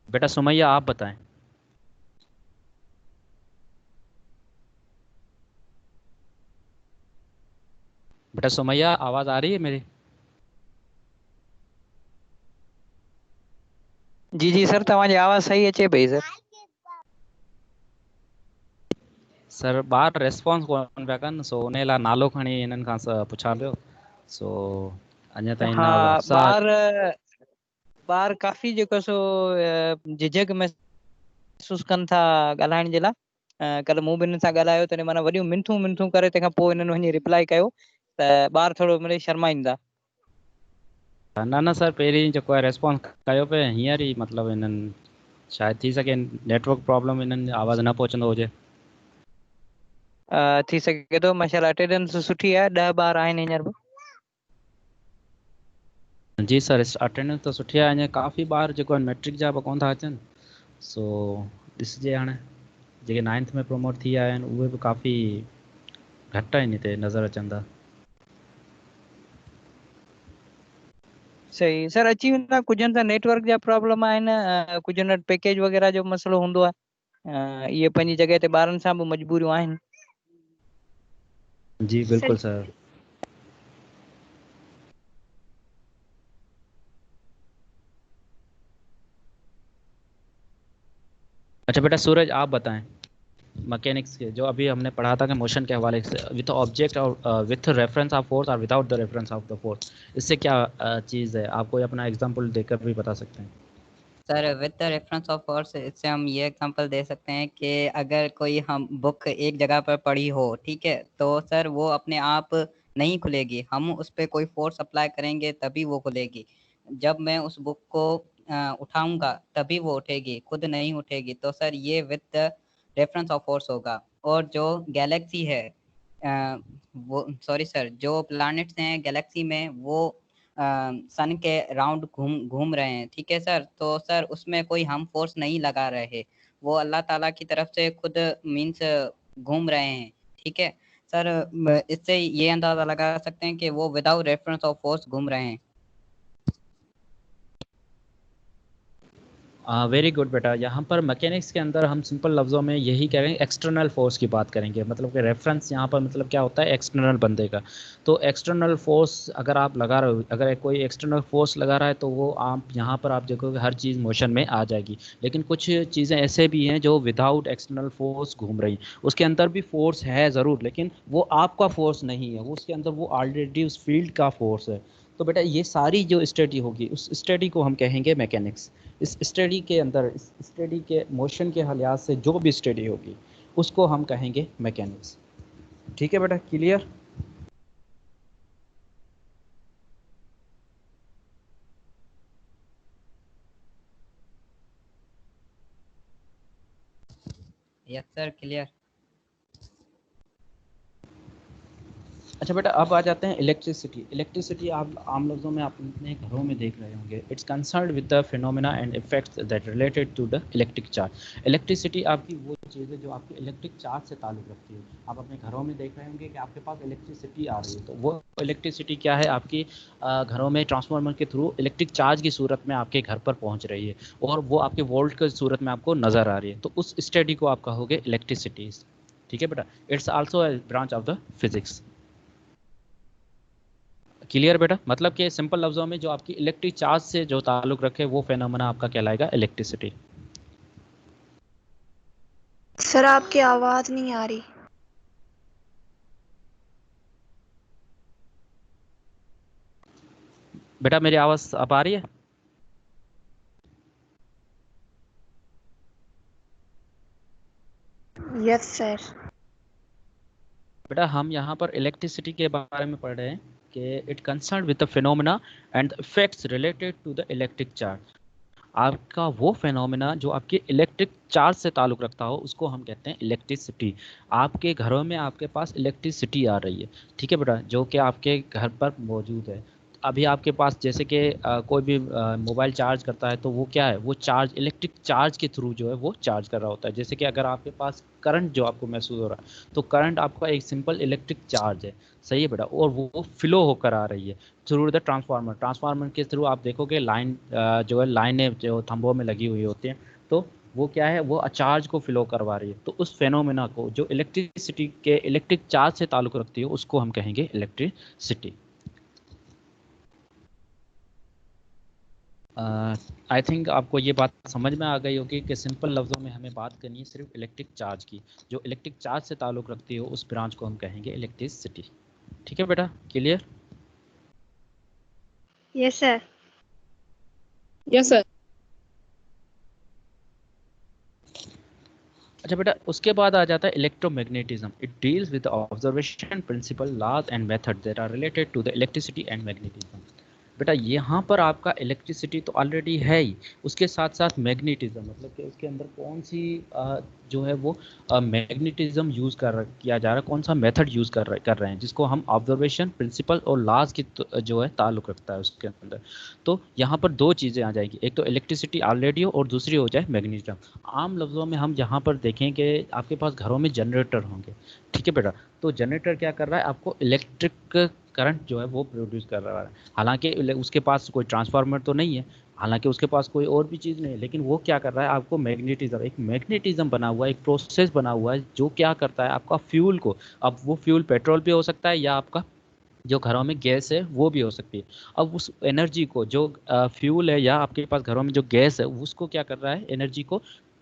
बेटा सुमैया आप बताएं। बेटा सुमैया आवाज़ आ रही है मेरी? जी जी सर, तव्हांजी आवाज़ सही अचे पई सर। सर ॿार रेस्पॉन्स कोन पिया कनि, सो उन लाइ नालो खणी इन्हनि खां पुछां पियो। सो अञा ताईं न हाँ, हफ्सा। ॿार काफ़ी जेको सो झिझक महसूस कनि था ॻाल्हाइण जे लाइ। कल्ह मूं बि हिननि सां ॻाल्हायो त माना वॾियूं मिंथूं मिंथूं करे तंहिंखां पोइ हिननि वञी रिप्लाई कयो त ॿार थोरो मिड़ई शर्माईंदा। न न सर, पहिरीं जेको आहे रेस्पॉन्स कयो पिए, हींअर ई मतिलबु हिननि शायदि थी सघे नेटवर्क प्रॉब्लम, हिननि आवाज़ न पहुचंदो हुजे। थी सघे थो, माशाल्लाह अटेंडेंस सुठी आहे, 10 ॿार आहिनि हींअर बि। जी सर, अटेंडेंस त सुठी आहे। अञा काफ़ी ॿार जेको आहे मैट्रिक जा बि कोन था अचनि। सो ॾिसजे हाणे जेके 9th में प्रमोट थी आया आहिनि उहे बि काफ़ी घटि आहिनि हिते नज़र अचनि था। सही सर, अची वेंदा। कुझु त नेटवर्क जा प्रॉब्लम आहिनि, कुझु न पैकेज वग़ैरह जो मसइलो हूंदो आहे। इहे पंहिंजी जॻह ते ॿारनि सां बि मजबूरियूं आहिनि। जी बिल्कुलु सर। अच्छा बेटा सूरज आप बताएं, मैकेनिक्स के जो अभी हमने पढ़ा था कि मोशन के हवाले से विथ ऑब्जेक्ट और विथ रेफरेंस ऑफ फोर्स और without the reference of the force, इससे क्या चीज़ है? आप कोई अपना एग्जांपल देकर भी बता सकते हैं। Sir with the reference of force, इससे हम ये एग्जांपल दे सकते हैं कि अगर कोई हम बुक एक जगह पर पढ़ी हो, ठीक है, तो सर वो अपने आप नहीं खुलेगी, हम उस पर कोई फोर्स अप्लाई करेंगे तभी वो खुलेगी। जब मैं उस बुक को उठाऊंगा तभी वो उठेगी, खुद नहीं उठेगी। तो सर ये with the reference of force होगा। और जो गैलेक्सी है, वो सॉरी सर, जो प्लैनेट्स हैं गैलेक्सी में वो सन के राउंड घूम घूम रहे हैं, ठीक है सर। तो सर उसमें कोई हम फोर्स नहीं लगा रहे, वो अल्लाह ताला की तरफ से खुद मीन्स घूम रहे हैं, ठीक है सर। इससे ये अंदाजा लगा सकते हैं कि वो विदाउट रेफरेंस ऑफ फोर्स घूम रहे हैं। वेरी गुड बेटा। यहाँ पर मैकेनिक्स के अंदर हम सिंपल लफ्ज़ों में यही कहेंगे, एक्सटर्नल फोर्स की बात करेंगे। मतलब कि रेफरेंस यहाँ पर मतलब क्या होता है, एक्सटर्नल बंदे का। तो एक्सटर्नल फोर्स अगर आप लगा रहे हो, अगर कोई एक्सटर्नल फोर्स लगा रहा है तो वो आप यहाँ पर आप देखोगे हर चीज़ मोशन में आ जाएगी। लेकिन कुछ चीज़ें ऐसे भी हैं जो विदाउट एक्सटर्नल फोर्स घूम रही, उसके अंदर भी फोर्स है ज़रूर, लेकिन वो आपका फोर्स नहीं है, वो उसके अंदर वो ऑलरेडी उस फील्ड का फोर्स है। तो बेटा ये सारी जो स्टडी होगी उस स्टडी को हम कहेंगे मैकेनिक्स। इस स्टडी के अंदर, इस स्टडी के मोशन के लिहाज से जो भी स्टडी होगी उसको हम कहेंगे मैकेनिक्स। ठीक है बेटा, क्लियर? Yes sir, clear. अच्छा बेटा अब आ जाते हैं इलेक्ट्रिसिटी। इलेक्ट्रिसिटी आप आम लफ्ज़ों में आप अपने घरों में देख रहे होंगे। It's concerned with the phenomena and effects that related to the electric charge. Electricity आपकी वो चीज़ है जो आपके इलेक्ट्रिक चार्ज से ताल्लुक़ रखती है। आप अपने घरों में देख रहे होंगे कि आपके पास इलेक्ट्रिसिटी आ रही है, तो वो इलेक्ट्रिसिटी क्या है, आपकी घरों में ट्रांसफार्मर के थ्रू इलेक्ट्रिक चार्ज की सूरत में आपके घर पर पहुँच रही है और वो आपके वोल्ट की सूरत में आपको नज़र आ रही है। तो उस स्टडी को आप कहोगे इलेक्ट्रिसिटी। ठीक है बेटा, it's also a branch of the physics. Clear बेटा? मतलब कि सिंपल लफ्ज़ों में जो आपकी इलेक्ट्रिक चार्ज से जो ताल्लुक़ रखे वो फेनोमेना आपका कहलाएगा इलेक्ट्रिसिटी। सर आपकी आवाज नहीं आ रही। बेटा मेरी आवाज़ अब आ रही है? Yes sir. बेटा हम यहाँ पर इलेक्ट्रिसिटी के बारे में पढ़ रहे हैं कि it concern with the phenomena and effects related to the electric charge. आपका वो फेनोमेना जो आपके इलेक्ट्रिक चार्ज से ताल्लुक़ रखता हो उसको हम कहते हैं इलेक्ट्रिसिटी। आपके घरों में आपके पास इलेक्ट्रिसिटी आ रही है, ठीक है बेटा, जो कि आपके घर पर मौजूद है। अभी आपके पास जैसे कि कोई भी मोबाइल चार्ज करता है तो वो क्या है, वो चार्ज इलेक्ट्रिक चार्ज के थ्रू जो है वो चार्ज कर रहा होता है। जैसे कि अगर आपके पास करंट जो आपको महसूस हो रहा है तो करंट आपका एक सिंपल इलेक्ट्रिक चार्ज है, सही है बेटा, और वो फ्लो होकर आ रही है थ्रू द ट्रांसफार्मर। ट्रांसफार्मर के थ्रू आप देखोगे लाइन जो है लाइनें जो थंबों में लगी हुई होती हैं, तो वो क्या है, वो चार्ज को फ्लो करवा रही है। तो उस फेनोमेना को जो इलेक्ट्रिसिटी के इलेक्ट्रिक चार्ज से ताल्लुक़ रखती है उसको हम कहेंगे इलेक्ट्रिसिटी। आई थिंक आपको ये बात समझ में आ गई होगी कि सिंपल लफ्ज़ों में हमें बात करनी है सिर्फ इलेक्ट्रिक चार्ज की। जो इलेक्ट्रिक चार्ज से ताल्लुक़ रखती हो उस ब्रांच को हम कहेंगे इलेक्ट्रिसिटी। ठीक है बेटा, clear? Yes sir. Yes sir. अच्छा बेटा, उसके बाद आ जाता है electromagnetism. It deals with observation principle laws and method that are related to the electricity and magnetism. बेटा यहाँ पर आपका इलेक्ट्रिसिटी तो ऑलरेडी है ही, उसके साथ साथ मैग्नेटिज्म, मतलब कि उसके अंदर कौन सी जो है वो मैग्नेटिज्म यूज़ किया जा रहा है, कौन सा मेथड यूज़ कर रहे हैं, जिसको हम ऑब्जर्वेशन प्रिंसिपल और लॉज की जो है ताल्लुक़ रखता है उसके अंदर। तो यहाँ पर दो चीज़ें आ जाएगी, एक तो इलेक्ट्रिसिटी ऑलरेडी हो और दूसरी हो जाए मैग्नेटिज्म। आम लफ्ज़ों में हम यहाँ पर देखें कि आपके पास घरों में जनरेटर होंगे, ठीक है बेटा, तो जनरेटर क्या कर रहा है, आपको इलेक्ट्रिक करंट जो है वो प्रोड्यूस कर रहा है। हालांकि उसके पास कोई ट्रांसफार्मर तो नहीं है, हालांकि उसके पास कोई और भी चीज़ नहीं है, लेकिन वो क्या कर रहा है, आपको मैग्नेटिज्म, एक मैग्नेटिज्म बना हुआ है, एक प्रोसेस बना हुआ है जो क्या करता है, आपका फ्यूल को, अब वो फ्यूल पेट्रोल भी हो सकता है या आपका जो घरों में गैस है वो भी हो सकती है। अब उस एनर्जी को जो फ्यूल है या आपके पास घरों में जो गैस है उसको क्या कर रहा है, एनर्जी को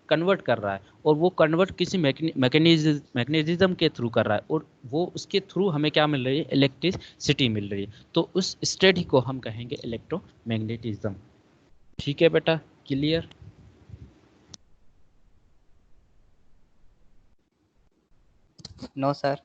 कन्वर्ट कर रहा है, और वो कन्वर्ट किसी मैकेनिज्म के थ्रू कर रहा है, और वो उसके थ्रू हमें क्या मिल रही है, इलेक्ट्रिसिटी मिल रही है। तो उस स्टडी को हम कहेंगे इलेक्ट्रोमैग्नेटिज्म। ठीक है बेटा, क्लियर? No sir.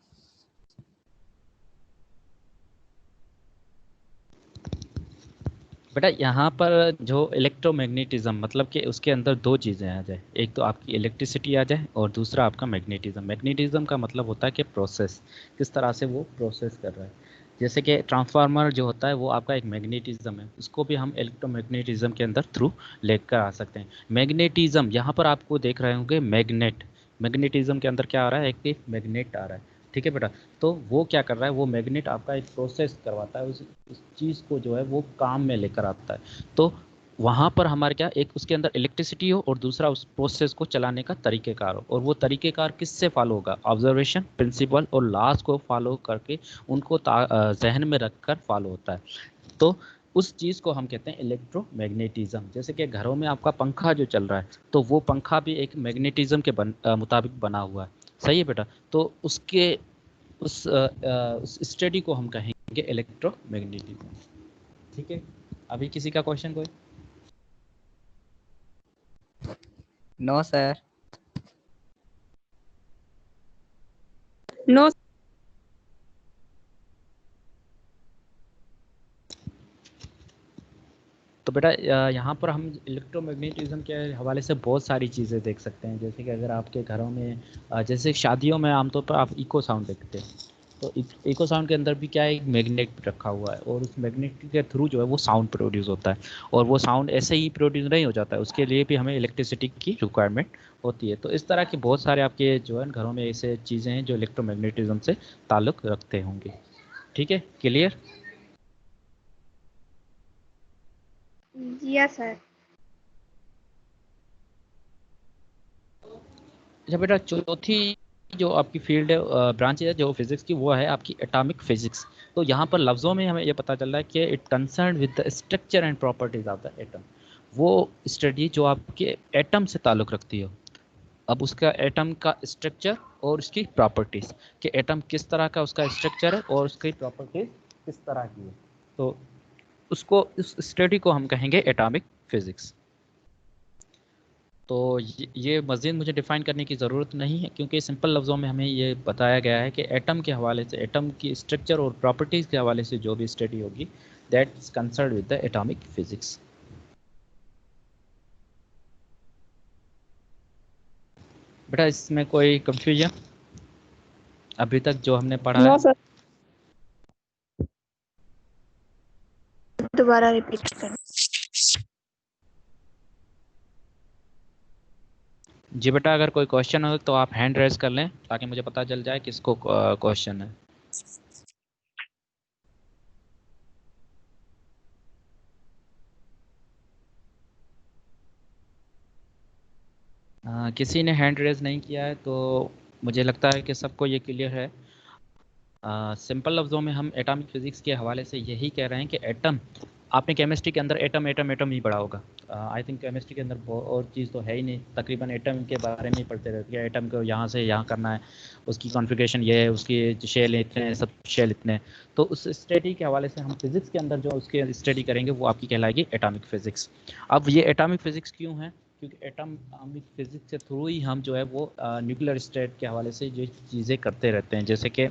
बेटा यहाँ पर जो इलेक्ट्रोमैग्नेटिज्म मतलब कि उसके अंदर दो चीज़ें आ जाए, एक तो आपकी इलेक्ट्रिसिटी आ जाए और दूसरा आपका मैग्नेटिज्म। मैग्नेटिज्म का मतलब होता है कि प्रोसेस, किस तरह से वो प्रोसेस कर रहा है। जैसे कि ट्रांसफार्मर जो होता है वो आपका एक मैग्नेटिज्म है, उसको भी हम इलेक्ट्रोमैग्नेटिज्म के अंदर थ्रू लेकर आ सकते हैं। मैग्नेटिज्म यहाँ पर आपको देख रहे होंगे मैग्नेट, मैग्नेटिज्म के अंदर क्या आ रहा है, एक मैग्नेट आ रहा है, ठीक है बेटा। तो वो क्या कर रहा है, वो मैग्नेट आपका एक प्रोसेस करवाता है, उस चीज़ को जो है वो काम में लेकर आता है। तो वहाँ पर हमारे क्या, एक उसके अंदर इलेक्ट्रिसिटी हो और दूसरा उस प्रोसेस को चलाने का तरीक़ेकार हो, और वो तरीक़ेकार किससे फॉलो होगा, ऑब्जर्वेशन प्रिंसिपल और लॉज को फॉलो करके उनको जहन में रख कर फॉलो होता है। तो उस चीज़ को हम कहते हैं इलेक्ट्रोमैग्नेटिज्म। जैसे कि घरों में आपका पंखा जो चल रहा है तो वो पंखा भी एक मैग्नेटिज्म के मुताबिक बना हुआ है, सही है बेटा। तो उसके उस स्टडी को हम कहेंगे इलेक्ट्रोमैग्नेटिज्म। ठीक है, अभी किसी का क्वेश्चन कोई? No sir. नो। तो बेटा यहाँ पर हम इलेक्ट्रोमैग्नेटिज्म के हवाले से बहुत सारी चीज़ें देख सकते हैं। जैसे कि अगर आपके घरों में जैसे शादियों में आमतौर पर आप इको साउंड देखते हैं, तो इको साउंड के अंदर भी क्या है, एक मैग्नेट रखा हुआ है, और उस मैग्नेट के थ्रू जो है वो साउंड प्रोड्यूस होता है, और वो साउंड ऐसे ही प्रोड्यूस नहीं हो जाता है, उसके लिए भी हमें इलेक्ट्रिसिटी की रिक्वायरमेंट होती है। तो इस तरह के बहुत सारे आपके जो है घरों में ऐसे चीज़ें हैं जो इलेक्ट्रोमैग्नेटिज्म से ताल्लुक़ रखते होंगे। ठीक है, क्लियर? Yes sir. अच्छा बेटा, चौथी जो आपकी फील्ड है, ब्रांच है जो फिजिक्स की, वो है आपकी एटॉमिक फिजिक्स। तो यहाँ पर लफ्ज़ों में हमें ये पता चल रहा है कि it concern with the structure and properties of the atom. वो स्टडी जो आपके एटम से ताल्लुक़ रखती हो, अब उसका एटम का स्ट्रक्चर और उसकी प्रॉपर्टीज़, कि एटम किस तरह का उसका स्ट्रक्चर है और उसकी प्रॉपर्टीज किस तरह की है, तो उसको, उस स्टडी को हम कहेंगे एटॉमिक फिजिक्स। तो ये मज़ीद मुझे डिफ़ाइन करने की ज़रूरत नहीं है, क्योंकि सिंपल लफ्ज़ों में हमें ये बताया गया है कि एटम के हवाले से, एटम की स्ट्रक्चर और प्रॉपर्टीज़ के हवाले से जो भी स्टडी होगी, that is concerned with the atomic physics. बेटा इसमें कोई कंफ्यूजन अभी तक जो हमने पढ़ा नो है? सर, दोबारा रिपीट कर। जी बेटा, अगर कोई क्वेश्चन हो तो आप हैंड रेज कर लें ताकि मुझे पता चल जाए किसको क्वेश्चन है। किसी ने हैंड रेज नहीं किया है तो मुझे लगता है कि सबको ये क्लियर है। सिंपल लफ्ज़ों में हम एटॉमिक फिजिक्स के हवाले से यही कह रहे हैं कि एटम, आपने केमिस्ट्री के अंदर एटम एटम एटम ही पढ़ा होगा। आई थिंक केमिस्ट्री के अंदर और चीज़ तो है ही नहीं, तकरीबन एटम के बारे में ही पढ़ते रहते हैं। एटम को यहाँ से यहाँ करना है, उसकी कॉन्फ़िगरेशन ये है, उसकी शेल इतने हैं, सब शेल इतने हैं। तो उस स्टडी के हवाले से हम फिज़िक्स के अंदर जो उसके स्टडी करेंगे वो आपकी कहलाएगी एटॉमिक फ़िज़िक्स। अब ये एटॉमिक फ़िज़िक्स क्यों है? क्योंकि एटॉमिक फ़िज़िक्स के थ्रू ही हम जो है वो न्यूक्लियर स्टेट के हवाले से जो चीज़ें करते रहते हैं। जैसे कि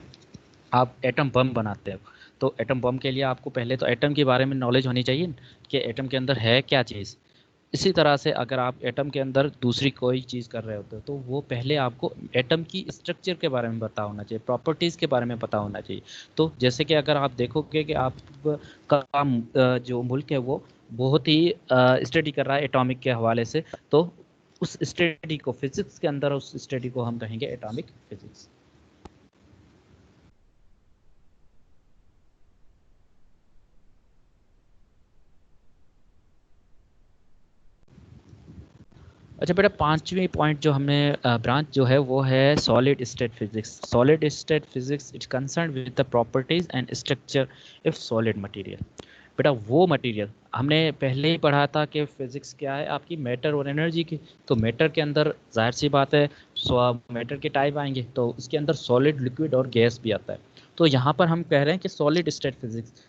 आप एटम बम बनाते हो, तो एटम बम के लिए आपको पहले तो एटम के बारे में नॉलेज होनी चाहिए कि एटम के अंदर है क्या चीज़। इसी तरह से अगर आप एटम के अंदर दूसरी कोई चीज़ कर रहे होते हो तो वो पहले आपको एटम की स्ट्रक्चर के बारे में पता होना चाहिए, प्रॉपर्टीज़ के बारे में पता होना चाहिए। तो जैसे कि अगर आप देखोगे कि आप का जो मुल्क है वो बहुत ही स्टडी कर रहा है एटॉमिक के हवाले से, तो उस स्टडी को फिजिक्स के अंदर, उस स्टडी को हम कहेंगे एटॉमिक फिजिक्स। अच्छा बेटा, पांचवी पॉइंट जो हमने ब्रांच जो है वो है solid state physics. Solid state physics is concern with the properties and structure if solid material. बेटा वो मटेरियल हमने पहले ही पढ़ा था कि फिजिक्स क्या है आपकी, मैटर और एनर्जी की। तो मैटर के अंदर जाहिर सी बात है मैटर के टाइप आएंगे, तो उसके अंदर सॉलिड, लिक्विड और गैस भी आता है। तो यहाँ पर हम कह रहे हैं कि सॉलिड स्टेट फिजिक्स,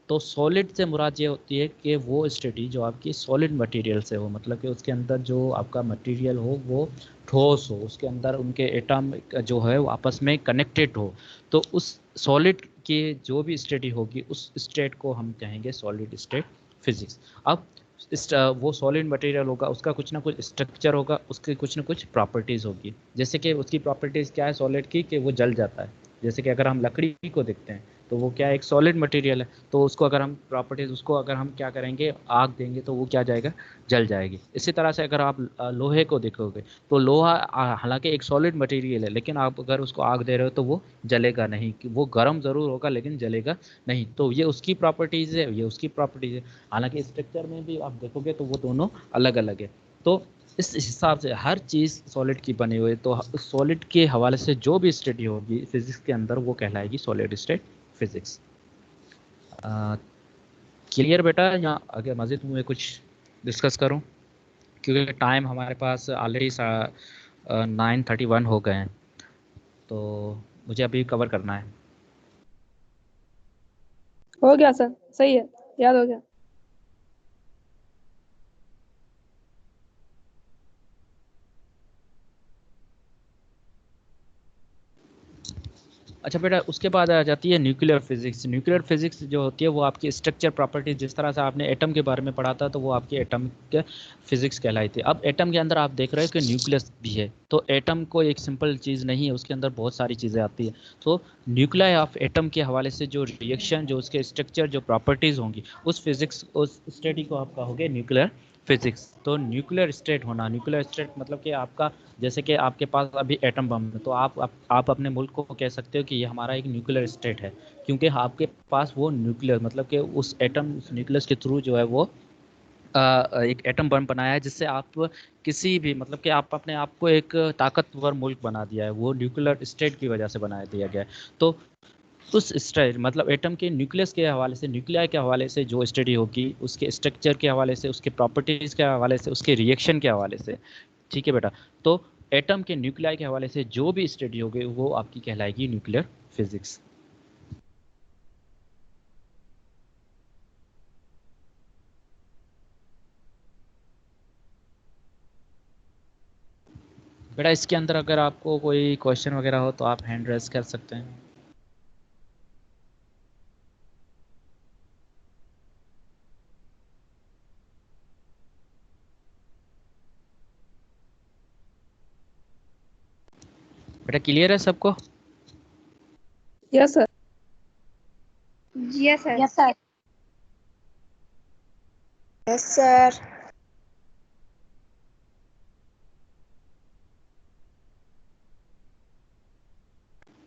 तो सॉलिड से मुराद ये होती है कि वो स्टडी जो आपकी सॉलिड मटेरियल से हो, मतलब कि उसके अंदर जो आपका मटेरियल हो वो ठोस हो, उसके अंदर उनके एटम जो है वो आपस में कनेक्टेड हो। तो उस सॉलिड की जो भी स्टडी होगी उस स्टेट को हम कहेंगे सॉलिड स्टेट फिजिक्स। अब वो सॉलिड मटेरियल होगा, उसका कुछ ना कुछ स्ट्रक्चर होगा, उसकी कुछ ना कुछ प्रॉपर्टीज़ होगी। जैसे कि उसकी प्रॉपर्टीज़ क्या है सॉलिड की, कि वो जल जाता है। जैसे कि अगर हम लकड़ी को देखते हैं तो वो क्या है, एक सॉलिड मटेरियल है। तो उसको अगर हम प्रॉपर्टीज, उसको अगर हम क्या करेंगे, आग देंगे तो वो क्या जाएगा, जल जाएगी। इसी तरह से अगर आप लोहे को देखोगे तो लोहा हालांकि एक सॉलिड मटेरियल है, लेकिन आप अगर उसको आग दे रहे हो तो वो जलेगा नहीं, कि वो गर्म ज़रूर होगा लेकिन जलेगा नहीं। तो ये उसकी प्रॉपर्टीज़ है, ये उसकी प्रॉपर्टीज़ है। हालांकि स्ट्रक्चर में भी आप देखोगे तो वो दोनों अलग अलग है। तो इस हिसाब से हर चीज़ सॉलिड की बनी हुई है, तो सॉलिड के हवाले से जो भी स्टडी होगी फिजिक्स के अंदर वो कहलाएगी सॉलिड स्टेट फिजिक्स। क्लियर बेटा, या अगर मज़ीद तुम्हें कुछ डिस्कस करूं, क्योंकि टाइम हमारे पास ऑलरेडी 9:31 हो गए हैं, तो मुझे अभी कवर करना है। हो गया सर, सही है, याद हो गया। अच्छा बेटा, उसके बाद आ जाती है न्यूक्लियर फिजिक्स। न्यूक्लियर फिजिक्स जो होती है वो आपकी स्ट्रक्चर प्रॉपर्टीज, जिस तरह से आपने एटम के बारे में पढ़ा था तो वो आपकी एटमिक फिजिक्स कहलाई थी। अब एटम के अंदर आप देख रहे हो कि न्यूक्लियस भी है, तो एटम को एक सिंपल चीज़ नहीं है, उसके अंदर बहुत सारी चीज़ें आती है। तो न्यूक्लियाई ऑफ एटम के हवाले से जो रिएक्शन, जो उसके स्ट्रक्चर, जो प्रॉपर्टीज़ होंगी, उस फिजिक्स, उस स्टडी को आप कहोगे न्यूक्लियर फिजिक्स। तो न्यूक्लियर स्टेट होना, न्यूक्लियर स्टेट मतलब कि आपका, जैसे कि आपके पास अभी एटम बम है तो आप अपने मुल्क को कह सकते हो कि ये हमारा एक न्यूक्लियर स्टेट है, क्योंकि आपके पास वो न्यूक्लियर, मतलब कि उस एटम, उस न्यूक्लियस के थ्रू जो है वो एक एटम बम बनाया है, जिससे आप किसी भी, मतलब कि आप अपने आप को एक ताकतवर मुल्क बना दिया है, वो न्यूक्लियर स्टेट की वजह से बना दिया गया है। तो उस स्ट्रक्चर, मतलब एटम के न्यूक्लियस के हवाले से, न्यूक्लियाई के हवाले से जो स्टडी होगी, उसके स्ट्रक्चर के हवाले से, उसके प्रॉपर्टीज़ के हवाले से, उसके रिएक्शन के हवाले से, ठीक है बेटा। तो एटम के न्यूक्लियाई के हवाले से जो भी स्टडी होगी वो आपकी कहलाएगी न्यूक्लियर फिजिक्स। बेटा इसके अंदर अगर आपको कोई क्वेश्चन वगैरह हो तो आप हैंड रेज कर सकते हैं। बेटा क्लियर है सबको? Yes sir. Yes sir. Yes sir. Yes sir.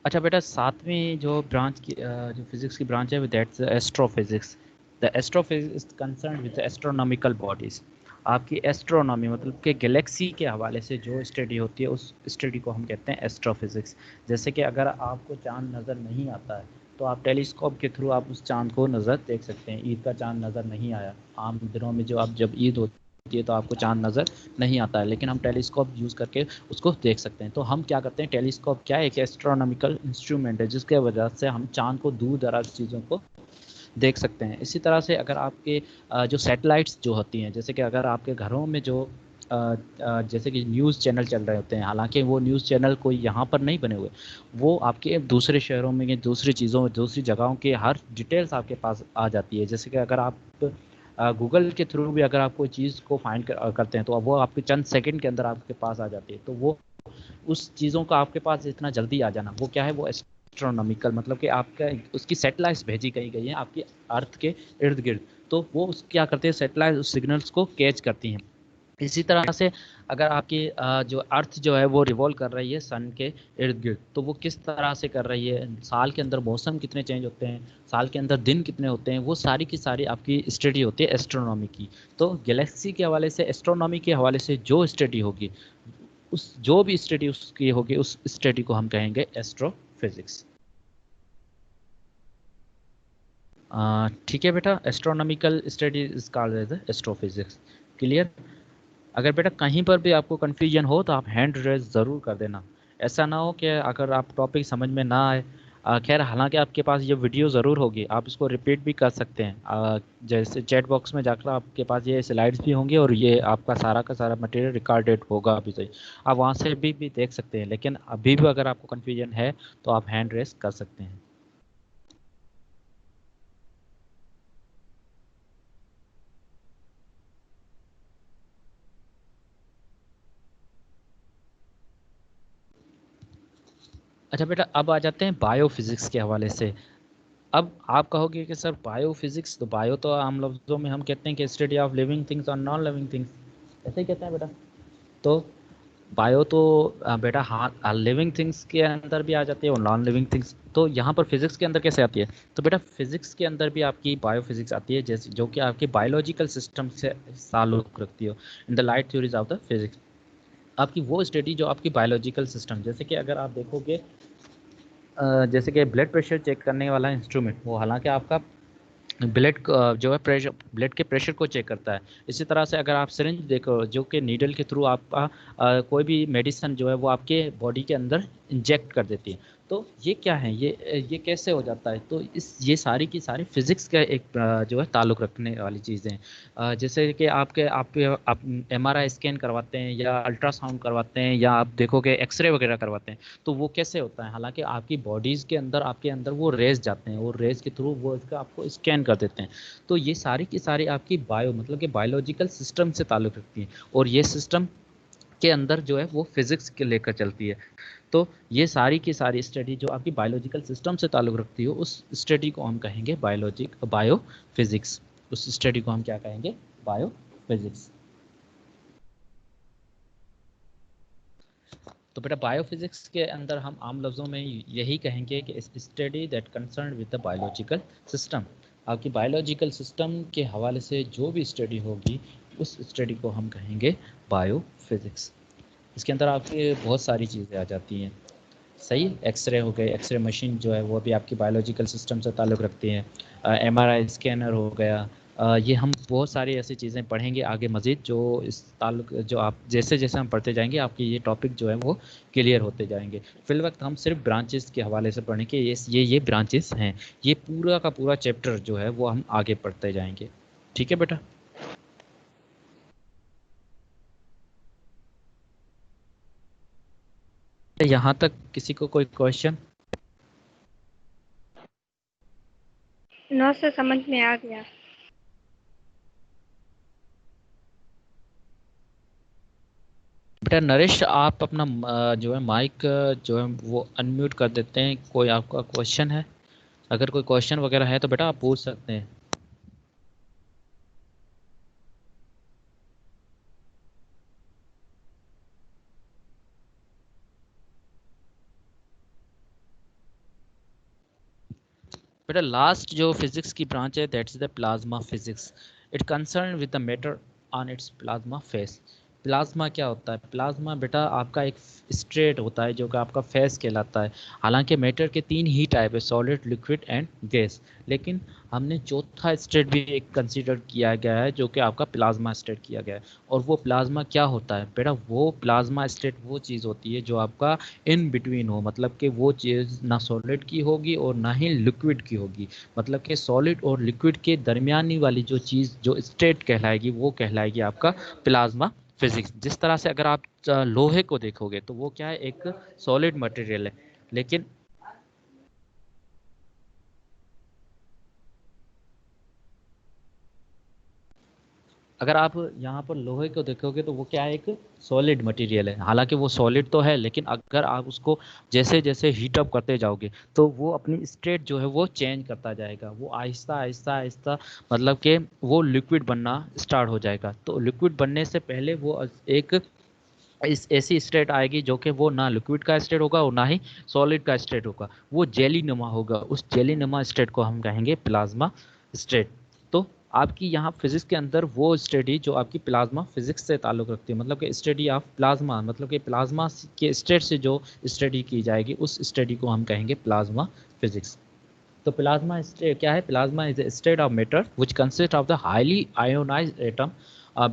अच्छा बेटा सातवीं जो ब्रांच की जो फिजिक्स की ब्रांच है that's astrophysics. The astrophysics concern with astronomical bodies. आपकी एस्ट्रोनॉमी मतलब कि गैलेक्सी के हवाले से जो स्टडी होती है उस स्टडी को हम कहते हैं एस्ट्रोफिजिक्स। जैसे कि अगर आपको चांद नज़र नहीं आता है तो आप टेलीस्कोप के थ्रू आप उस चांद को नज़र देख सकते हैं। ईद का चांद नज़र नहीं आया, आम दिनों में जो आप जब ईद होती है तो आपको चांद नज़र नहीं आता है, लेकिन हम टेलीस्कोप यूज़ करके उसको देख सकते हैं। तो हम क्या करते हैं, टेलीस्कोप क्या है, एक एस्ट्रोनॉमिकल इंस्ट्रूमेंट है जिसके वजह से हम चांद को दूर दराज चीज़ों को देख सकते हैं। इसी तरह से अगर आपके जो सैटेलाइट्स जो होती हैं, जैसे कि अगर आपके घरों में जो जैसे कि न्यूज़ चैनल चल रहे होते हैं, हालांकि वो न्यूज़ चैनल कोई यहाँ पर नहीं बने हुए, वो आपके दूसरे शहरों में या दूसरी चीज़ों में दूसरी जगहों के हर डिटेल्स आपके पास आ जाती है। जैसे कि अगर आप गूगल के थ्रू भी अगर आप कोई चीज़ को फाइंड करते हैं तो वो आपके चंद सेकंड के अंदर आपके पास आ जाती है। तो वो उस चीज़ों का आपके पास इतना जल्दी आ जाना वो क्या है, वो एस्ट्रोनॉमिकल मतलब कि आपका उसकी सैटेलाइट्स भेजी कहीं गई हैं आपकी अर्थ के इर्द गिर्द। तो वो क्या करते हैं, सैटेलाइट उस सिग्नल्स को कैच करती हैं। इसी तरह से अगर आपकी जो अर्थ जो है वो रिवॉल्व कर रही है सन के इर्द गिर्द, तो वो किस तरह से कर रही है, साल के अंदर मौसम कितने चेंज होते हैं, साल के अंदर दिन कितने होते हैं, वो सारी की सारी आपकी स्टडी होती है एस्ट्रोनॉमी की। तो गैलेक्सी के हवाले से, एस्ट्रोनॉमी के हवाले से जो स्टडी होगी, उस जो भी स्टडी उसकी होगी उस स्टडी को हम कहेंगे एस्ट्रोफिजिक्स। ठीक है बेटा, astronomical study is called as astrophysics. Clear? अगर बेटा कहीं पर भी आपको कन्फ्यूजन हो तो आप हैंड रेज ज़रूर कर देना। ऐसा ना हो कि अगर आप टॉपिक समझ में ना आए, खैर हालांकि आपके पास ये वीडियो ज़रूर होगी, आप इसको रिपीट भी कर सकते हैं। जैसे चैट बॉक्स में जाकर आपके पास ये स्लाइड्स भी होंगे और ये आपका सारा का सारा मटेरियल रिकॉर्डेड होगा अभी सही, आप वहाँ से भी देख सकते हैं। लेकिन अभी भी अगर आपको कन्फ्यूजन है तो आप हैंड रेज कर सकते हैं। अच्छा बेटा अब आ जाते हैं बायोफिज़िक्स के हवाले से। अब आप कहोगे कि सर बायोफिज़िक्स, तो बायो तो आम लफ्ज़ों में हम कहते हैं कि स्टडी ऑफ लिविंग थिंग्स और नॉन लिविंग थिंग्स, ऐसे ही कहते हैं बेटा। तो बायो तो बेटा हाँ लिविंग थिंग्स के अंदर भी आ जाती है और नॉन लिविंग थिंग्स। तो यहाँ पर फिजिक्स के अंदर कैसे आती है, तो बेटा फिजिक्स के अंदर भी आपकी बायोफिजिक्स आती है, जैसे जो कि आपकी बायोलॉजिकल सिस्टम से ताल्लुक़ रखती हो। In the light theories of the physics, आपकी वो स्टडी जो आपकी बायोलॉजिकल सिस्टम, जैसे कि अगर आप देखोगे जैसे कि ब्लड प्रेशर चेक करने वाला इंस्ट्रूमेंट, वो हालांकि आपका ब्लड जो है प्रेशर, ब्लड के प्रेशर को चेक करता है। इसी तरह से अगर आप सिरिंज देखो जो कि नीडल के थ्रू आपका कोई भी मेडिसिन जो है वो आपके बॉडी के अंदर इंजेक्ट कर देती है। तो ये क्या है, ये कैसे हो जाता है, तो ये सारी की सारी फिजिक्स का एक जो है ताल्लुक़ रखने वाली चीज़ें हैं। जैसे कि आप MRI स्कैन करवाते हैं या अल्ट्रासाउंड करवाते हैं या आप देखोगे एक्सरे वगैरह करवाते हैं, तो वो कैसे होता है, हालांकि आपकी बॉडीज़ के अंदर आपके अंदर वो रेज जाते हैं और रेज के थ्रू वो इसका आपको स्कैन कर देते हैं। तो ये सारी की सारी आपकी बायो मतलब कि बायोलॉजिकल सिस्टम से ताल्लुक़ रखती है और ये सिस्टम के अंदर जो है वो फिजिक्स के लेकर चलती है। तो ये सारी की सारी स्टडी जो आपकी बायोलॉजिकल सिस्टम से ताल्लुक़ रखती है उस स्टडी को हम कहेंगे बायोफिजिक्स। उस स्टडी को हम क्या कहेंगे, बायोफिजिक्स। तो बेटा बायोफिजिक्स के अंदर हम आम लफ्ज़ों में यही कहेंगे कि study that concern with the biological system. आपकी बायोलॉजिकल सिस्टम के हवाले से जो भी स्टडी होगी उस स्टडी को हम कहेंगे बायोफिजिक्स। इसके अंदर आपकी बहुत सारी चीज़ें आ जाती हैं, सही। एक्सरे हो गए, एक्सरे मशीन जो है वो भी आपकी बायोलॉजिकल सिस्टम से ताल्लुक़ रखती हैं। MRI स्कैनर हो गया, ये हम बहुत सारी ऐसी चीज़ें पढ़ेंगे आगे मज़ीद, जो इस ताल्लुक़ जो आप जैसे जैसे हम पढ़ते जाएंगे आपके ये टॉपिक जो है वो क्लियर होते जाएंगे। फिल वक्त हम सिर्फ ब्रांचेस के हवाले से पढ़ें कि ये ब्रांचेस हैं, ये पूरा का पूरा चैप्टर जो है वो हम आगे पढ़ते जाएंगे। ठीक है बेटा? बेटा यहाँ तक किसी को कोई क्वेश्चन? नो सर, समझ में आ गया। बेटा नरेश, आप अपना जो है माइक जो है वो अनम्यूट कर देते हैं। कोई आपका क्वेश्चन है? अगर कोई क्वेश्चन वगैरह है तो बेटा आप पूछ सकते हैं। बेटा लास्ट जो फिजिक्स की ब्रांच है that's the plasma physics. It concern with the matter on it's plasma face. Plasma क्या होता है? प्लाज्मा बेटा आपका एक स्ट्रेट होता है जो कि आपका फेस कहलाता है। हालांकि मैटर के 3 ही टाइप है, सॉलिड, लिक्विड एंड गैस, लेकिन हमने चौथा स्टेट भी एक कंसीडर किया गया है जो कि आपका प्लाज्मा स्टेट किया गया है। और वो प्लाज्मा क्या होता है बेटा? वो प्लाज्मा स्टेट वो चीज़ होती है जो आपका इन बिटवीन हो, मतलब कि वो चीज़ ना सॉलिड की होगी और ना ही लिक्विड की होगी। मतलब कि सॉलिड और लिक्विड के दरमियानी वाली जो चीज़ जो स्टेट कहलाएगी वो कहलाएगी आपका प्लाज्मा फिजिक्स। जिस तरह से अगर आप लोहे को देखोगे तो वो क्या है, एक सॉलिड मटेरियल है, लेकिन अगर आप यहाँ पर लोहे को देखोगे तो वो क्या है, एक सॉलिड मटेरियल है। हालांकि वो सॉलिड तो है, लेकिन अगर आप उसको जैसे जैसे हीट अप करते जाओगे तो वो अपनी स्टेट जो है वो चेंज करता जाएगा। वो आहिस्ता आहिस्ता आहिस्ता मतलब कि वो लिक्विड बनना स्टार्ट हो जाएगा। तो लिक्विड बनने से पहले वो एक इस ऐसी स्टेट आएगी जो कि वो ना लिक्विड का स्टेट होगा और ना ही सॉलिड का स्टेट होगा, वो जेली नुमा होगा। उस जेली नुमा स्टेट को हम कहेंगे प्लाज्मा स्टेट। तो आपकी यहाँ फिजिक्स के अंदर वो स्टडी जो आपकी प्लाज्मा फिजिक्स से ताल्लुक़ रखती है, मतलब कि स्टडी ऑफ प्लाज्मा, मतलब कि प्लाज्मा के स्टेट से जो स्टडी की जाएगी उस स्टडी को हम कहेंगे प्लाज्मा फिजिक्स। तो प्लाज्मा स्टेट क्या है? Plasma is a state of matter which consists of the highly ionized atom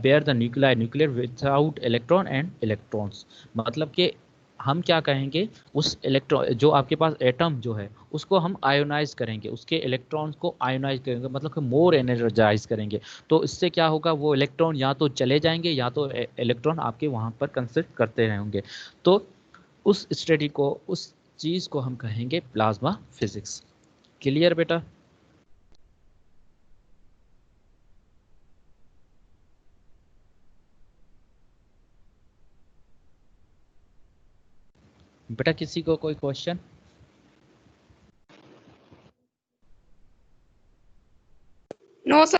bear the nuclear without electron and electrons। मतलब कि हम क्या कहेंगे, उस इलेक्ट्रॉन जो आपके पास एटम जो है उसको हम आयोनाइज करेंगे, उसके इलेक्ट्रॉन्स को आयोनाइज करेंगे, मतलब कि मोर एनर्जाइज करेंगे। तो इससे क्या होगा, वो इलेक्ट्रॉन या तो चले जाएंगे या तो इलेक्ट्रॉन आपके वहाँ पर कंसिस्ट करते रहेंगे। तो उस स्टडी को, उस चीज़ को हम कहेंगे प्लाज्मा फिजिक्स। क्लियर बेटा? बेटा किसी को कोई क्वेश्चन? No sir.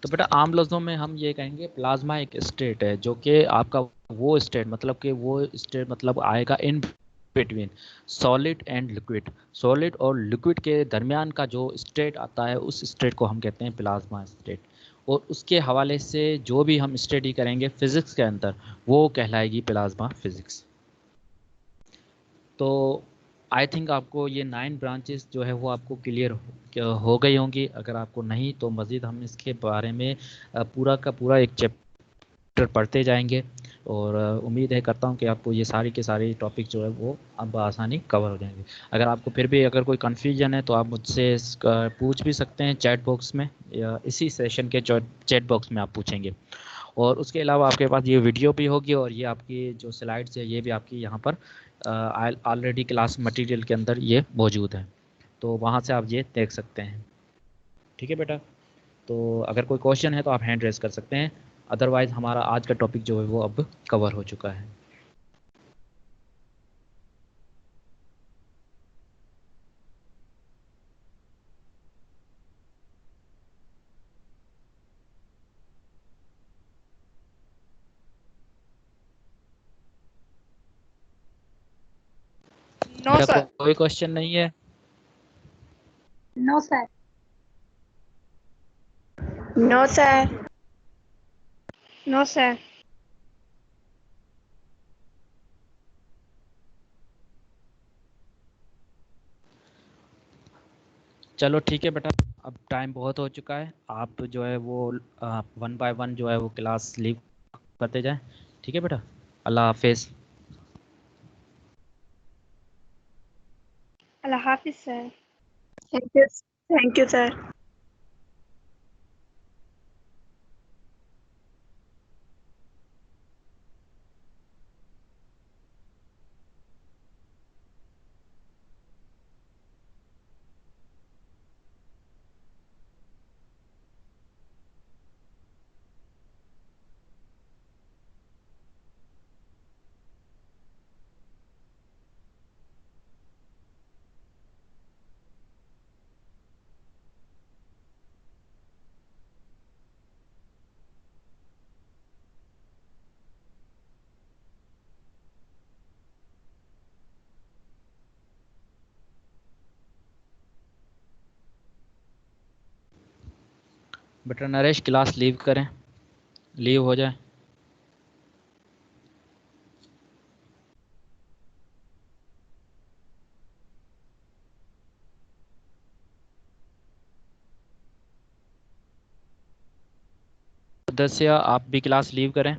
तो बेटा आम लफ्ज़ों में हम ये कहेंगे प्लाज्मा एक स्टेट है जो कि आपका वो स्टेट, मतलब कि वो स्टेट मतलब आएगा in between solid and liquid. Solid और लिक्विड के दरमियान का जो स्टेट आता है उस स्टेट को हम कहते हैं प्लाज्मा स्टेट। और उसके हवाले से जो भी हम स्टडी करेंगे फिजिक्स के अंदर वो कहलाएगी प्लाज्मा फिजिक्स। तो आई थिंक आपको ये 9 ब्रांचेस जो है वो आपको क्लियर हो गई होंगी। अगर आपको नहीं तो मज़ीद हम इसके बारे में पूरा का पूरा एक चैप्टर पढ़ते जाएंगे। और उम्मीद है करता हूँ कि आपको ये सारी के सारी टॉपिक जो है वो अब आसानी कवर हो जाएंगे। अगर आपको फिर भी अगर कोई कन्फ्यूजन है तो आप मुझसे पूछ भी सकते हैं चैट बॉक्स में, या इसी सेशन के चैट बॉक्स में आप पूछेंगे। और उसके अलावा आपके पास ये वीडियो भी होगी और ये आपकी जो स्लाइड्स है ये भी आपकी यहाँ पर ऑलरेडी क्लास मटेरियल के अंदर ये मौजूद है, तो वहाँ से आप ये देख सकते हैं। ठीक है बेटा? तो अगर कोई क्वेश्चन है तो आप हैंड रेज कर सकते हैं, अदरवाइज हमारा आज का टॉपिक जो है वो अब कवर हो चुका है। नो बेटा सर। कोई क्वेश्चन नहीं है? No, sir. No sir. No sir. चलो ठीक है बेटा, अब टाइम बहुत हो चुका है। आप जो है वो 1 बाय 1 जो है वो क्लास लीव करते जाएं। ठीक है बेटा? अल्लाह हाफिज़। अल्लाह हाफिज sir. Thank you. Thank you sir. बेटा नरेश क्लास लीव करें, लीव हो जाए। सदस्य आप भी क्लास लीव करें।